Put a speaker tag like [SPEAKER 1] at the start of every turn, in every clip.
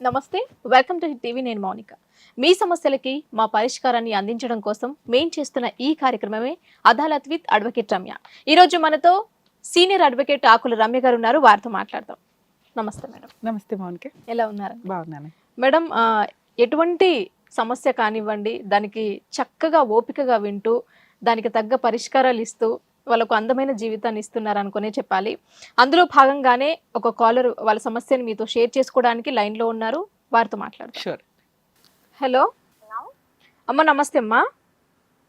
[SPEAKER 1] నమస్తే, welcome to hit TV. నేను మౌనిక. మీ సమస్యలకి మా పరిష్కారాన్ని అందించడం కోసం మేం చేస్తున్న ఈ కార్యక్రమమే అదాలత్ విత్ అడ్వకేట్ రమ్య. ఈ రోజు మనతో సీనియర్ అడ్వకేట్ ఆకుల రమ్య గారు ఉన్నారు. వారితో మాట్లాడదాం. నమస్తే మేడం.
[SPEAKER 2] నమస్తే మౌనిక.
[SPEAKER 1] ఎలా ఉన్నారు?
[SPEAKER 2] బాగున్నాను
[SPEAKER 1] మేడం. ఎటువంటి సమస్య కానివ్వండి, దానికి చక్కగా ఓపికగా వింటూ దానికి తగ్గ పరిష్కారాలు ఇస్తూ వాళ్ళకు అందమైన జీవితాన్ని ఇస్తున్నారు అనుకునే చెప్పాలి. అందులో భాగంగానే ఒక కాలర్ వాళ్ళ సమస్యను మీతో షేర్ చేసుకోవడానికి లైన్ లో ఉన్నారు. వారితో మాట్లాడతారు.
[SPEAKER 2] షూర్.
[SPEAKER 1] హలో అమ్మ, నమస్తే అమ్మా.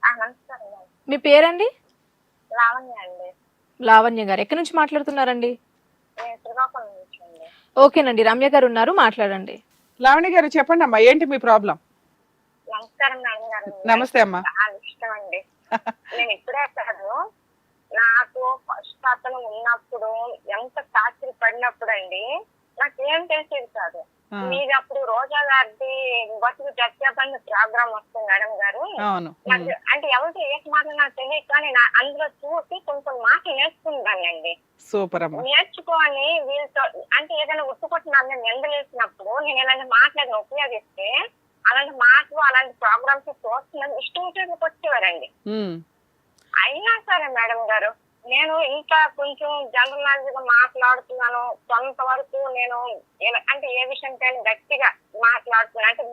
[SPEAKER 3] నమస్కారం.
[SPEAKER 1] మీ పేరండి?
[SPEAKER 3] లావణ్య అండి.
[SPEAKER 1] లావణ్య గారు ఎక్కడి నుంచి మాట్లాడుతున్నారండి?
[SPEAKER 3] నేను శ్రీకాకుళం నుంచి అండి.
[SPEAKER 1] ఓకేనండి, రమ్య గారు ఉన్నారు, మాట్లాడండి.
[SPEAKER 2] లావణ్య గారు చెప్పండి అమ్మా, ఏంటి మీ ప్రాబ్లం?
[SPEAKER 3] నమస్కారం మేడం గారు.
[SPEAKER 2] నమస్తే అమ్మా.
[SPEAKER 3] చాలా ఇష్టం అండి. నేను ఇప్పుడే కాదు, నాకు ఫస్ట్ అతను ఉన్నప్పుడు ఎంత టార్చర్ పడినప్పుడు అండి నాకేం తెలిసేది కాదు. మీది అప్పుడు రోజా గారిది బతుకు చర్చపడిన ప్రోగ్రామ్ వస్తుంది మేడం గారు. నాకు అంటే ఎవరికి ఏ మాటలు నాకు తెలియదు, కానీ అందులో చూసి కొంచెం మాటలు నేర్చుకుంటానండి.
[SPEAKER 2] సూపర్ అమ్మా.
[SPEAKER 3] నేర్చుకొని వీళ్ళతో అంటే ఏదైనా ఉట్టుకొట్టిన నిందలేసినప్పుడు నేను ఇలాంటి మాటలను ఉపయోగిస్తే అలాంటి మాటలు అలాంటి ప్రోగ్రామ్స్ చూస్తున్నాను ఇష్టం వచ్చేందుకు వచ్చేవారండి. అయినా సరే మేడం గారు, నేను ఇంకా కొంచెం జనరల్ నాలెడ్జ్ గా మాట్లాడుతున్నాను. కొంతవరకు నేను అంటే ఏ విషయంకైనా గట్టిగా మాట్లాడుతున్నాను. అంటే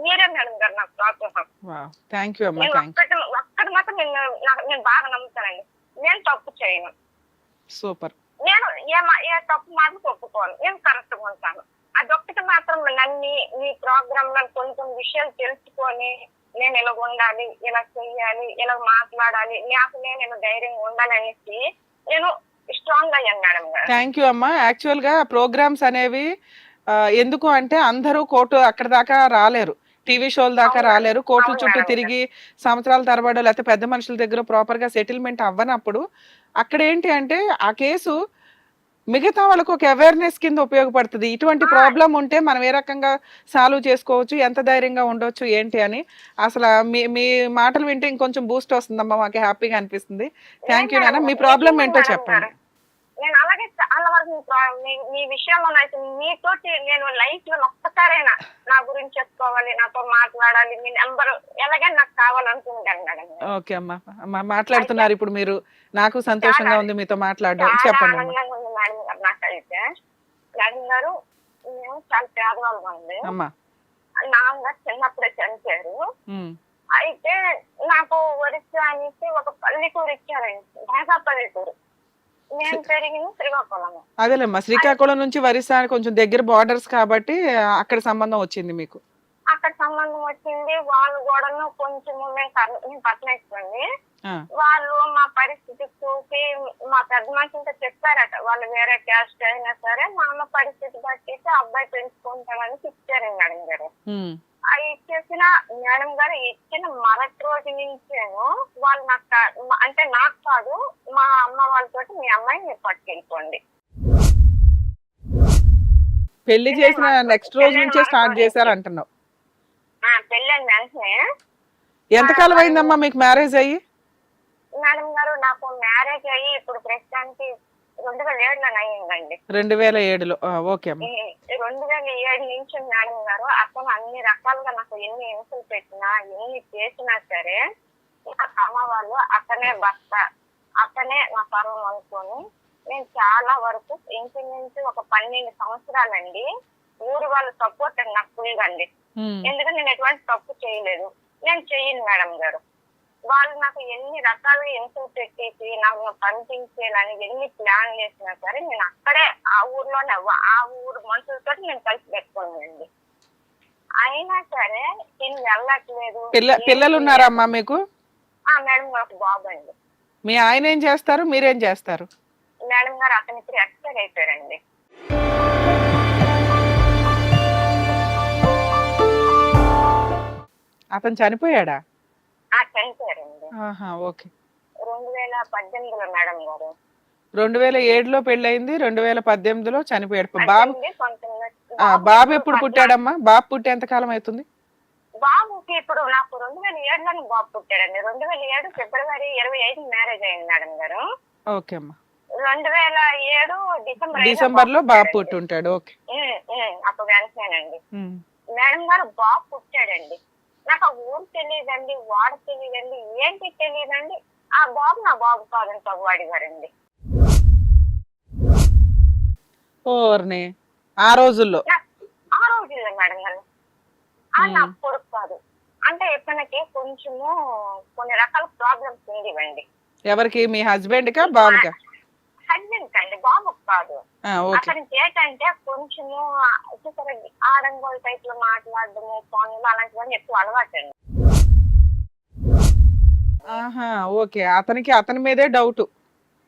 [SPEAKER 3] మీరే మేడం గారు నాకు ప్రోత్సాహం. ఒక్కటి మాత్రం నేను బాగా నమ్ముతానండి. నేను తప్పు చేయను.
[SPEAKER 2] సూపర్.
[SPEAKER 3] నేను ఏ తప్పు మాటలు ఒప్పుకోను. నేను కరెక్ట్ గా ఉంటాను. అదొక్కటి మాత్రం నన్ను మీ ప్రోగ్రామ్ లో కొంచెం విషయాలు తెలుసుకొని నేను ఇలా ఉండాలి, ఇలా చెయ్యాలి, ఇలా మాట్లాడాలి, నాకు నేను ధైర్యంగా ఉండాలనేసి నేను స్ట్రాంగ్ అయ్యాను మేడం గారు.
[SPEAKER 2] థ్యాంక్ యూ అమ్మా. యాక్చువల్ గా ప్రోగ్రామ్స్ అనేవి ఎందుకు అంటే అందరూ కోర్టు అక్కడ దాకా రాలేరు, టీవీ షోల దాకా రాలేరు, కోర్టుల చుట్టూ తిరిగి సంవత్సరాల తరబడి లేకపోతే పెద్ద మనుషుల దగ్గర ప్రాపర్ గా సెటిల్మెంట్ అవ్వనప్పుడు అక్కడ ఏంటి అంటే ఆ కేసు మిగతా వాళ్ళకు ఒక అవేర్నెస్ కింద ఉపయోగపడుతుంది. ఇటువంటి ప్రాబ్లం ఉంటే మనం ఏ రకంగా సాల్వ్ చేసుకోవచ్చు, ఎంత ధైర్యంగా ఉండొచ్చు ఏంటి అని. అసలు మీ మాటలు వింటే ఇంకొంచెం బూస్ట్ వస్తుందమ్మా, మాకు హ్యాపీగా అనిపిస్తుంది. థ్యాంక్ యూ నాన్న. మీ ప్రాబ్లం ఏంటో చెప్పండి.
[SPEAKER 3] నేను అలాగే చాలా వరకు మీ విషయంలో అయితే మీతోటి నేను లైఫ్ లో ఒక్కసారైనా నా గురించి చెప్పుకోవాలి, నాతో మాట్లాడాలి, మీ నెంబర్ ఎలాగైనా నాకు కావాలనుకుంటాను మేడం.
[SPEAKER 2] ఓకే అమ్మా, మాట్లాడుతున్నారు ఇప్పుడు మీరు. నాకు సంతోషంగా ఉంది మీతో మాట్లాడడం. చెప్పండి
[SPEAKER 3] మేడం గారు. నాకైతే మేడం గారు మేము చాలా పేదవాళ్ళం అండి. నాన్నగారు చిన్నప్పుడే చనిపోయారు. అయితే నాకు ఒరిస్సా అనేసి ఒక పల్లెటూరు ఇచ్చారండి, బాగా పల్లెటూరు. నేను పెరిగింది శ్రీకాకుళం.
[SPEAKER 2] అదేలేమ్మా, శ్రీకాకుళం నుంచి ఒరిస్సా కొంచెం దగ్గర బార్డర్స్ కాబట్టి అక్కడ సంబంధం వచ్చింది మీకు.
[SPEAKER 3] అక్కడ సంబంధం వచ్చింది. వాళ్ళు కూడా కొంచెం మేము పట్టణిస్తుంది. వాళ్ళు మా పరిస్థితి చూసి మా పెద్ద మనుషులతో చెప్పారట, వాళ్ళు వేరే క్యాస్ట్ అయినా సరే మా అమ్మ పరిస్థితి బట్టి అబ్బాయి పెంచుకుంటామని ఇచ్చారు మేడం గారు. అది ఇచ్చేసిన మేడం గారు ఇచ్చిన మరొక రోజు నుంచేను వాళ్ళు నాకు అంటే నాకు కాదు మా అమ్మ వాళ్ళతో మీ అమ్మాయిని మీరు పట్టుకెళ్ళిపోండి.
[SPEAKER 2] పెళ్లి చేసిన నెక్స్ట్ రోజు నుంచే స్టార్ట్ చేశారు అంటున్నావు.
[SPEAKER 3] పెళ్ళైన వెంటనే.
[SPEAKER 2] ఎంతకాలం అయిందమ్మా మీకు మ్యారేజ్ అయ్యి?
[SPEAKER 3] మేడం గారు నాకు మ్యారేజ్ అయ్యి ఇప్పుడు ప్రస్తుతానికి 2007లో అయ్యిందండి.
[SPEAKER 2] 2007లో. ఓకే అమ్మా.
[SPEAKER 3] 2007 నుంచి మేడం గారు అతను అన్ని రకాలుగా నాకు ఎన్ని హింసలు పెట్టినా ఎన్ని చేసినా సరే నాకు అమ్మ వాళ్ళు అతనే భర్త, అతనే నా పర్వం అనుకొని నేను చాలా వరకు ఇంచుమించు ఒక 12 సంవత్సరాలండి ఊరి వాళ్ళ సపోర్ట్ అండి నాకు ఫుల్గా అండి. ఎందుకంటే నేను ఎటువంటి తప్పు చేయలేదు, నేను చెయ్యను మేడం గారు. వాళ్ళు నాకు ఎన్ని రకాలుగా హింసలు పెట్టేసి నాకు పంపించేయాలని ఎన్ని ప్లాన్ చేసినా సరే నేను అక్కడే ఆ ఊర్లోనే ఆ ఊరు మనుషులతో నేను కలిసి పెట్టుకున్నానండి. అయినా సరే నేను వెళ్ళట్లేదు.
[SPEAKER 2] పిల్లలు ఉన్నారమ్మా మీకు?
[SPEAKER 3] మేడం గారు ఒక బాబు అండి.
[SPEAKER 2] మీ ఆయన ఏం చేస్తారు, మీరేం చేస్తారు?
[SPEAKER 3] మేడం గారు అతను ఇప్పుడు ఎక్స్పైర్ అయిపోయారండి.
[SPEAKER 2] అతను చనిపోయాడా?
[SPEAKER 3] చనిపోయారండి. 2018లో మేడం గారు.
[SPEAKER 2] 2007లో పెళ్ళయింది, 2018లో చనిపోయాడు. బాబు ఎప్పుడు పుట్టాడమ్మా? బాబు పుట్టి ఎంత కాలం అవుతుంది?
[SPEAKER 3] బాబుకి ఇప్పుడు నాకు 2007లోనే బాబు పుట్టాడండి. 2007 ఫిబ్రవరి 25 మ్యారేజ్ అయింది మేడం గారు.
[SPEAKER 2] ఓకే అమ్మా.
[SPEAKER 3] 2007
[SPEAKER 2] డిసెంబర్ లో బాబు పుట్టుంటాడు. ఓకే.
[SPEAKER 3] అప్పుడు వెంటనేనండి మేడం గారు బాబు పుట్టాడండి. నాకు ఆ ఊరు తెలియదండి, వాడు తెలియదండి, ఏంటి తెలియదండి. ఆ బాబు నా బాబు కాదని తగ్గువాడి గారండి.
[SPEAKER 2] ఓర్ని ఆ రోజుల్లో
[SPEAKER 3] ఆ రోజుల్లో మేడం గారు అది నా కొడుకు కాదు అంటే ఇతనికి కొంచెము కొన్ని రకాల ప్రాబ్లమ్స్ ఉండేవండి.
[SPEAKER 2] ఎవరికి? మీ హస్బెండ్ కా బాబుగా?
[SPEAKER 3] హస్బెండ్ కండి, బాబుకు కాదు. అతనికి ఏంటంటే కొంచెము ఆడంగోల్ టైప్ లో మాట్లాడడము, ఫోన్లు అలాంటివన్నీ ఎక్కువ అలవాటండి.
[SPEAKER 2] ఓకే. అతని మీదే డౌట్.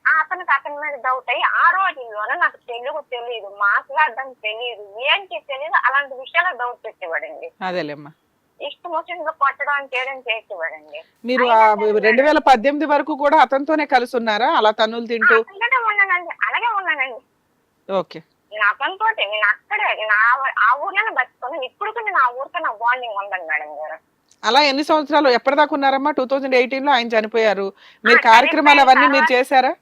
[SPEAKER 3] అతని మీద డౌట్ అయ్యి ఆ రోజుల్లోనే నాకు తెలుగు తెలియదు, మాట్లాడడం తెలియదు, ఏంటి తెలియదు, అలాంటి విషయాల్లో డౌట్ పెట్టేవాడండి.
[SPEAKER 2] అదేలేమ్మా.
[SPEAKER 3] ఇష్టం వచ్చిందో కొట్టడం చేయడం చేసేవాడండి.
[SPEAKER 2] మీరు 2018 వరకు కూడా అతనితోనే కలిసి ఉన్నారా అలా తన్నులు తింటూ?
[SPEAKER 3] ఉన్నానండి, అలాగే ఉన్నానండి.
[SPEAKER 2] ఓకే.
[SPEAKER 3] నేను అతనితో నేను అక్కడే ఆ ఊర్లోనే బతుకున్నాను. ఇప్పుడు కూడా నేను ఆ ఊరితో నా బాండింగ్ ఉందండి మేడం గారు.
[SPEAKER 2] అలా ఎన్ని సంవత్సరాలు ఎప్పటిదాకా ఉన్నారమ్మా? 2018 లో ఆయన చనిపోయారు. మీరు కార్యక్రమాలు అవన్నీ మీరు చేశారా?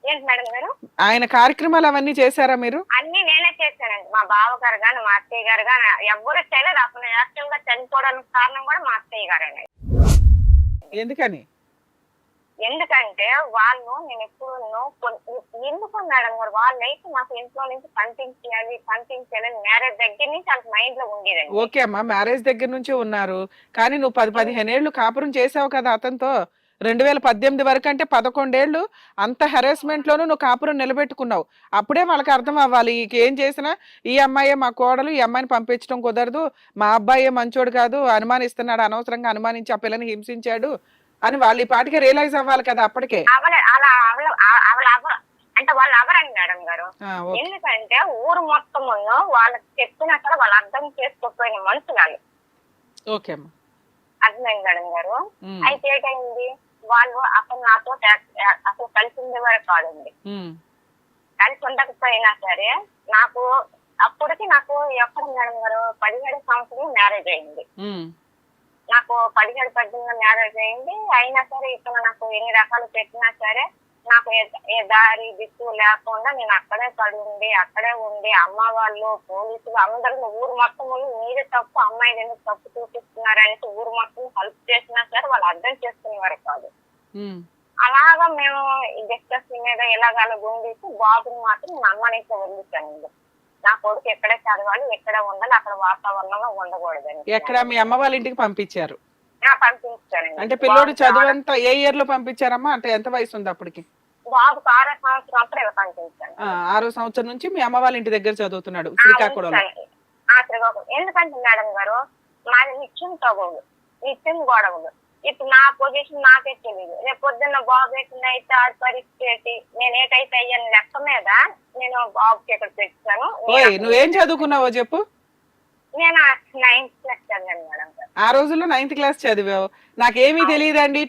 [SPEAKER 3] ఏంటి మేడం గారు?
[SPEAKER 2] ఆయన కార్యక్రమాలు అవన్నీ చేశారా మీరు?
[SPEAKER 3] అన్ని నేనే చేశానండి. మా బావ గారు గాని మా అత్తయ్య గారు గాని ఎవ్వరు చేయలేదు. అసలు యాక్చువల్ గా చనిపోవడానికి కారణం కూడా మా అత్తయ్య గారండి.
[SPEAKER 2] ఎందుకని?
[SPEAKER 3] ఎందుకంటే వాళ్ళు నేను ఎప్పుడు ఎందుకు మేడం గారు వాళ్ళైతే మాకు ఇంట్లో నుంచి పంపించాలి మ్యారేజ్ దగ్గర నుంచి వాళ్ళకి మైండ్ లో ఉండేదండి.
[SPEAKER 2] ఓకే అమ్మా, మ్యారేజ్ దగ్గర నుంచి ఉన్నారు. కానీ నువ్వు 10-15 ఏళ్ళు కాపురం చేసావు కదా అతనితో. 2018 వరకు అంటే 11 ఏళ్ళు అంత హెరాస్మెంట్ లోనూ నువ్వు కాపురం నిలబెట్టుకున్నావు. అప్పుడే వాళ్ళకి అర్థం అవ్వాలి, ఏం చేసినా ఈ అమ్మాయే మా కోడలు, ఈ అమ్మాయిని పంపించడం కుదరదు, మా అబ్బాయే మంచోడు కాదు, అనుమానిస్తున్నాడు, అనవసరంగా అనుమానించి ఆ పిల్లని హింసించాడు అని వాళ్ళు ఈ పాటికే రియలైజ్ అవ్వాలి కదా అప్పటికే.
[SPEAKER 3] అంటే వాళ్ళు అవరండి మేడం గారు. ఎందుకంటే ఊరు మొత్తం వాళ్ళకి చెప్పినా సరే వాళ్ళు అర్థం చేసుకోకపోయిన మనుషులు.
[SPEAKER 2] ఓకే అమ్మా,
[SPEAKER 3] అర్థమైంది మేడం గారు. అయితే ఏంటైంది, వాళ్ళు అసలు నాతో అసలు కలిసి ఉండేవారు కాదండి. కలిసి ఉండకపోయినా సరే నాకు అప్పటికి ఎక్కడ మేడం గారు 17 సంవత్సరం మ్యారేజ్ అయింది. నాకు 17-18 మ్యారేజ్ అయింది. అయినా సరే ఇక్కడ నాకు ఎన్ని రకాలు పెట్టినా సరే నాకు ఏ దారి దిక్కు లేకుండా నేను అక్కడే ఉండి అమ్మ వాళ్ళు పోలీసులు అందరూ ఊరు మొత్తం మీరే తప్పు, అమ్మాయిని ఎందుకు తప్పు చూపిస్తున్నారు అనేసి ఊరు మొత్తం హెల్ప్ చేసినా సరే వాళ్ళు అర్థం చేసుకునేవారు కాదు. అలాగా మేము డిస్కస్ మీద ఇలాగ గుండేసి బాబుని మాత్రం నేను అమ్మ నుంచి వదిలించానండి. నా కొడుకు ఎక్కడే చదవాలి, ఎక్కడ ఉండాలి, అక్కడ వాతావరణంలో ఉండకూడదని.
[SPEAKER 2] ఎక్కడ మీ అమ్మ వాళ్ళ ఇంటికి పంపించారు?
[SPEAKER 3] పంపించానండి.
[SPEAKER 2] అంటే పిల్లోడు చదువంతా ఏ ఇయర్ లో పంపించారమ్మా? అంటే ఎంత వయసు ఉంది అప్పటికి?
[SPEAKER 3] బాబుకి 6వ సంవత్సరం అప్పుడే పంపించాను.
[SPEAKER 2] 6వ సంవత్సరం నుంచి మీ అమ్మ వాళ్ళ ఇంటి దగ్గర చదువుతున్నాడు శ్రీకాకుళంలో.
[SPEAKER 3] ఎందుకంటే మేడం గారు మాది నిత్యం గొడవలు. ఇప్పుడు నా పొజిషన్ నాకే తెలియదు. రేపు పొద్దున్న బాబు అయితే ఆ పరిస్థితి నేను ఏటైతే అయ్యాను లెక్క మీద నేను బాబుకి ఇక్కడ పెట్టాను.
[SPEAKER 2] నువ్వేం చదువుకున్నావో చెప్పు.
[SPEAKER 3] నేను 9th క్లాస్ చదివాను మేడం గారు.
[SPEAKER 2] ఆ రోజుల్లో 9th క్లాస్ చదివావు. నాకేమీ తెలియదండి,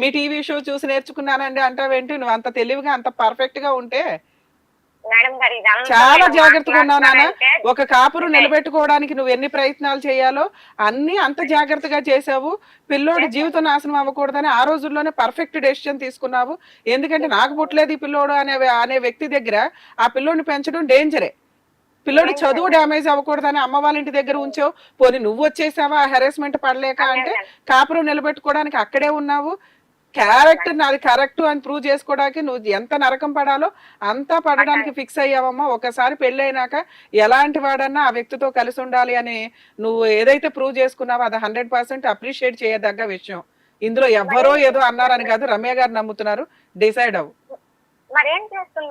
[SPEAKER 2] మీ టీవీ షో చూసి నేర్చుకున్నానండి అంటావేంటి? నువ్వు అంత తెలివిగా అంత పర్ఫెక్ట్ గా ఉంటే
[SPEAKER 3] మేడం గారు
[SPEAKER 2] చాలా జాగ్రత్తగా ఉన్నావు నాన్న. ఒక కాపురు నిలబెట్టుకోవడానికి నువ్వు ఎన్ని ప్రయత్నాలు చేయాలో అన్ని అంత జాగ్రత్తగా చేసావు. పిల్లోడు జీవితం నాశనం అవ్వకూడదని ఆ రోజుల్లోనే పర్ఫెక్ట్ డెసిషన్ తీసుకున్నావు. ఎందుకంటే నాకు పుట్టలేదు ఈ పిల్లోడు అనే వ్యక్తి దగ్గర ఆ పిల్లోడిని పెంచడం డేంజరే. పిల్లోడు చదువు డ్యామేజ్ అవ్వకూడదని అమ్మ వాళ్ళ ఇంటి దగ్గర ఉంచావు. పోనీ నువ్వు వచ్చేసావా హెరాస్మెంట్ పడలేక? అంటే కాపురం నిలబెట్టుకోవడానికి అక్కడే ఉన్నావు. క్యారెక్టర్ నాది కరెక్ట్ అని ప్రూవ్ చేసుకోవడానికి నువ్వు ఎంత నరకం పడాలో అంతా పడడానికి ఫిక్స్ అయ్యావమ్మా. ఒకసారి పెళ్ళైనాక ఎలాంటి వాడన్నా ఆ వ్యక్తితో కలిసి ఉండాలి అని నువ్వు ఏదైతే ప్రూవ్ చేసుకున్నావో అది 100% అప్రిషియేట్ చేయదగ్గ విషయం. ఇందులో ఎవ్వరో ఏదో అన్నారని కాదు, రమ్య గారు నమ్ముతున్నారు. డిసైడ్ అవ్వు.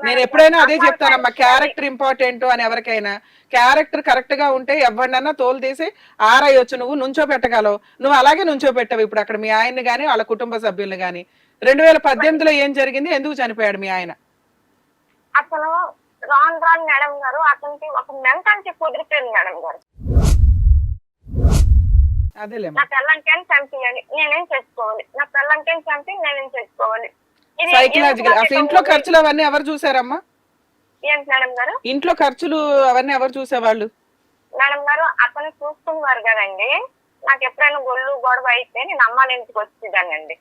[SPEAKER 2] నేను ఎప్పుడైనా అదే చెప్తానమ్మా, క్యారెక్టర్ ఇంపార్టెంట్ అని. ఎవరికైనా క్యారెక్టర్ కరెక్ట్ గా ఉంటే ఎవరినన్నా తోలు తీసి ఆరాయొచ్చు. నువ్వు నుంచో పెట్టగలవు, నువ్వు అలాగే నుంచో పెట్టవు. ఇప్పుడు అక్కడ మీ ఆయన్ని గాని వాళ్ళ కుటుంబ సభ్యుల్ని గాని 2018లో ఏం జరిగింది? ఎందుకు చనిపోయాడు మీ ఆయన?
[SPEAKER 3] అసలు రాను మేడం గారు అతనికి ఒక మెంటాలిటీ కుదిరిపోయింది మేడం గారు.
[SPEAKER 2] అదేలేమ్మా,
[SPEAKER 3] నా పిల్లలకేం చంపియాలి, నేనేం చేసుకోవాలి, నా పిల్లలకేం చంపి నేనేం చేసుకోవాలి.
[SPEAKER 2] సైకలాజికల్. అసలు ఇంట్లో ఖర్చులు అవన్నీ ఎవరు చూసారమ్మా?
[SPEAKER 3] ఏంటి మేడం గారు?
[SPEAKER 2] ఇంట్లో ఖర్చులు అవన్నీ ఎవరు చూసేవాళ్ళు?
[SPEAKER 3] మేడం గారు అతను చూస్తున్నారు కదండి. నాకు ఎప్పుడైనా గొడవ అయితే నేను అమ్మాళ్ళ ఇంటికి వచ్చేదానండి.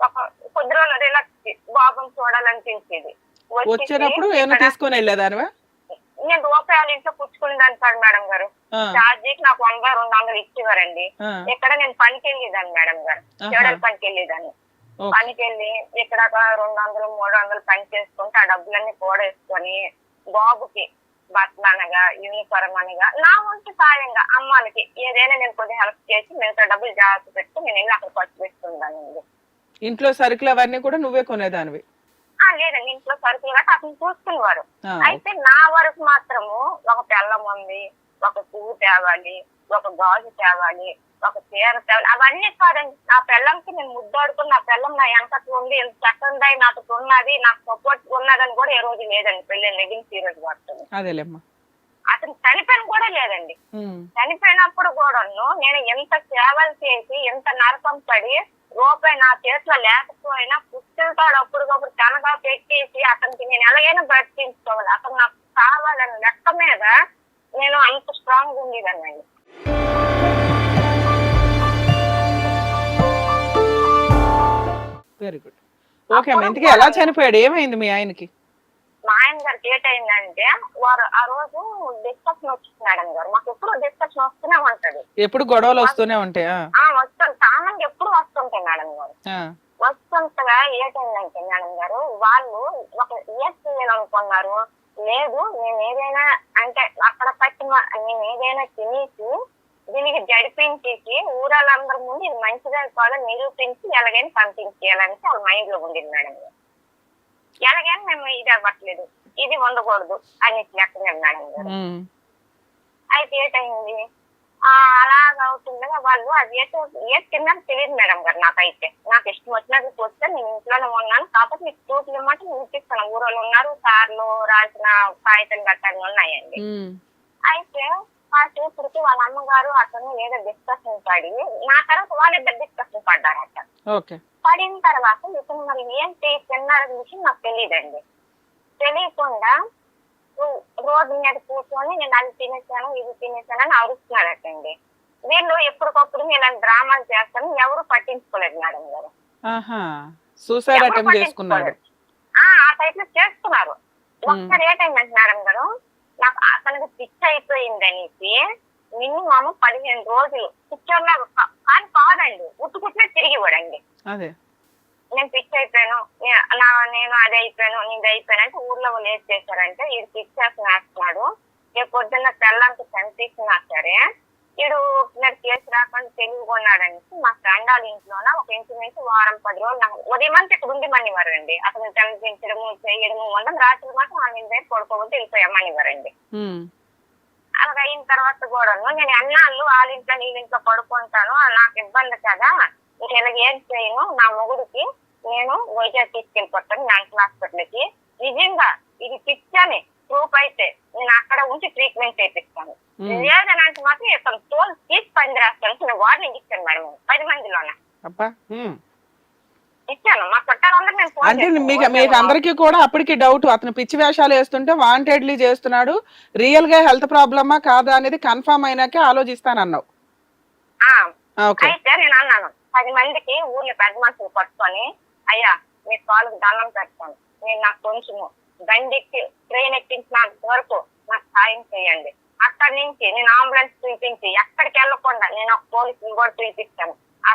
[SPEAKER 3] ఒక కొద్ది రోజులు రిలాక్స్ బాబుని చూడాలనిపించేది.
[SPEAKER 2] వచ్చినప్పుడు ఏమైనా తీసుకొని వెళ్ళేదానివా?
[SPEAKER 3] నేను రూపాయలు ఇంట్లో పుచ్చుకునేదాన్ని కాదు మేడం గారు. ఛార్జీకి నాకు 100-200 ఇచ్చేవారండి. ఇక్కడ నేను పనికి వెళ్ళేదాన్ని మేడం గారు, చెడల పనికి వెళ్ళేదాన్ని. పనికి వెళ్ళి ఇక్కడ 200-300 పని చేసుకుంటే ఆ డబ్బులన్నీ కూడేసుకొని బాబుకి బట్టలు అనగా యూనిఫారం అనగా నా వంతు సాయంగా అమ్మాలకి ఏదైనా నేను కొద్దిగా హెల్ప్ చేసి మిగతా డబ్బులు జాగ్రత్త పెట్టి నేను వెళ్ళి అక్కడ ఖర్చు పెట్టుకుందానండి.
[SPEAKER 2] ఇంట్లో సరుకులు అవన్నీ కూడా నువ్వే కొనేదానివి?
[SPEAKER 3] లేదండి, ఇంట్లో సరుకులు గట్రా అతను చూసుకునేవారు. అయితే నా వరకు మాత్రము ఒక పెళ్ళం ఉంది, ఒక పువ్వు తేవాలి, ఒక గాజు తేవాలి, ఒక చీర తేవాలి, అవన్నీ కాదండి. నా పెళ్ళంకి నేను ముద్దాడుకుని నా పెళ్ళం నా వెనకట్టు ఉంది, ఎంత చక్కగా నాతో ఉన్నది, నాకు సపోర్ట్ ఉన్నదని కూడా ఏ రోజు లేదండి. పెళ్ళి లెగిన్స్ ఈ రోజు పడుతుంది. అతను చనిపోయిన కూడా లేదండి. చనిపోయినప్పుడు కూడా నేను ఎంత సేవలు చేసి ఎంత నరకం పడి రూపాయి నా చేతిలో లేకపోయినా పుస్తలతో అప్పుడుకప్పుడు తనగా పెట్టేసి అతనికి నేను ఎలాగైనా బ్రతికించుకోవాలి, అతను నాకు కావాలని లెక్క మీద నేను అంత స్ట్రాంగ్ ఉండేదాన్ని.
[SPEAKER 2] Very good. ఓకే అమ్మ, ఇంతకీ ఎలా చనిపోయాడు, ఏమైంది మీ ఆయనకి?
[SPEAKER 3] మా ఆయన గారికి ఏటైందంటే వారు ఆ రోజు డిస్కషన్ వచ్చింది మేడం గారు. మాకు ఎప్పుడు డిస్కషన్ వస్తూనే ఉంటది, ఎప్పుడు గొడవలు వస్తూనే ఉంటాయి. వస్తాను సామాన్లు ఎప్పుడు వస్తుంటాయి మేడం గారు. వస్తుంటగా ఏటైందంటే మేడం గారు వాళ్ళు ఒక అనుకున్నారు. లేదు నేను ఏదైనా అంటే అక్కడ పట్టి నేను ఏదైనా తినేసి దీనికి జడిపించేసి ఊరాళ్ళందరి ముందు ఇది మంచిగా కాదు నిరూపించి ఎలాగైనా పంపించేయాలని వాళ్ళ మైండ్ లో ఉండేది మేడం గారు. ఎలాగైనా మేము ఇది అవ్వట్లేదు, ఇది ఉండకూడదు అని లెక్కలేదు మేడం గారు. అయితే ఏటైంది అలాగ అవుతుండగా వాళ్ళు అది ఏ తిన్నారో తెలియదు మేడం గారు. నాకైతే నాకు ఇష్టం వచ్చినట్టు చూస్తే నేను ఇంట్లోనే ఉన్నాను, కాకపోతే మీకు ప్రూఫ్లు ఇమ్మంటే నేను ఇప్పిస్తాను. ఊరోళ్ళు ఉన్నారు, సార్లు రాసిన కాగితం గట్టాలు ఉన్నాయండి. అయితే కాసేపటికి వాళ్ళ అమ్మగారు అతను ఏదో డిస్కషన్ పడి నా తర్వాత వాళ్ళిద్దరు డిస్కషన్ పడ్డారట. పడిన తర్వాత ఇతను మరి ఏంటి తిన్నారని విషయం నాకు తెలియదండి. తెలియకుండా రోడ్డు మీద కూర్చొని నేను అది తినేసాను ఇది తినేసాను అని అరుస్తున్నాడటండి. వీళ్ళు ఎప్పటికప్పుడు ఇలాంటి డ్రామాలు చేస్తాను ఎవరు పట్టించుకోలేదు మేడం గారు. ఆ టైప్ లో చేస్తున్నారు. ఒకసారి ఏటైందంటే మేడం గారు నాకు అతనికి పిచ్చి అయిపోయింది అనేసి మినిమం 15 రోజులు పిక్చర్లా కానీ కాదండి ఉట్టుకుట్లే తిరిగివ్వడండి. నేను పిచ్చి అయిపోయాను, నేను అది అయిపోయాను ఇది అయిపోయాను అంటే ఊర్లో వాళ్ళు ఏం చేశారంటే వీడు పిక్చర్స్ వేస్తున్నాడు, రేపు పొద్దున్న తెల్లంతా చంపేసినా సరే వీడు కేసు రాకుండా తెలివికొన్నాడని మా ఫ్రెండ్ వాళ్ళ ఇంట్లోన ఒక ఇంచుమించు 1-10 రోజులు నాకు ఉదయం అంతా ఇక్కడ ఉండమనివ్వరు అండి. అతను చంపించడము చేయడము ఉండడం, రాత్రి మాత్రం వాళ్ళ ఇంటి దగ్గర పడుకోబోతే వెళ్ళిపోయామనివ్వరండి. అలాగ అయిన తర్వాత కూడా నేను అన్నాళ్ళు వాళ్ళ ఇంట్లో నీళ్ళింట్లో పడుకుంటాను, నాకు ఇబ్బంది కదా, నేను ఏం చేయను, నా మొగుడికి నేను వైజాగ్ తీసుకెళ్ళిపోతాను మెంటల్ హాస్పిటల్కి, నిజంగా ఇది పిచ్చని ప్రూఫ్ అయితే నేను అక్కడ ఉంచి ట్రీట్మెంట్ చేపిస్తాను, లేదనంటే మాత్రం ఇతను తోలు తీసి పని రాస్తాను. నేను వార్నింగ్ ఇచ్చాను మేడం 10 మందిలోనే ఇచ్చాను. మా చుట్టాలందరూ
[SPEAKER 2] అంటే మీకు అందరికీ కూడా అప్పటికి డౌట్ అతను పిచ్చి వేషాలు వేస్తుంటే వాంటెడ్లీ చేస్తున్నాడు, రియల్ గా హెల్త్ ప్రాబ్లమా కాదా అనేది కన్ఫర్మ్ అయినాకే ఆలోచిస్తానన్నావు.
[SPEAKER 3] అయితే నేను అన్నాను 10 మందికి ఊర్లో పెద్ద మనుషులు పట్టుకొని అయ్యా మీ కాళ్ళకి దండం పెడతాను, నేను నాకు కొంచెము బండి ఎక్కి ట్రైన్ ఎక్కించినంత వరకు నాకు సాయం చేయండి, అక్కడి నుంచి నేను అంబులెన్స్ పిలిపించి ఎక్కడికి వెళ్ళకుండా నేను ఒక పోలీసులు కూడా పిలిపిస్తాను,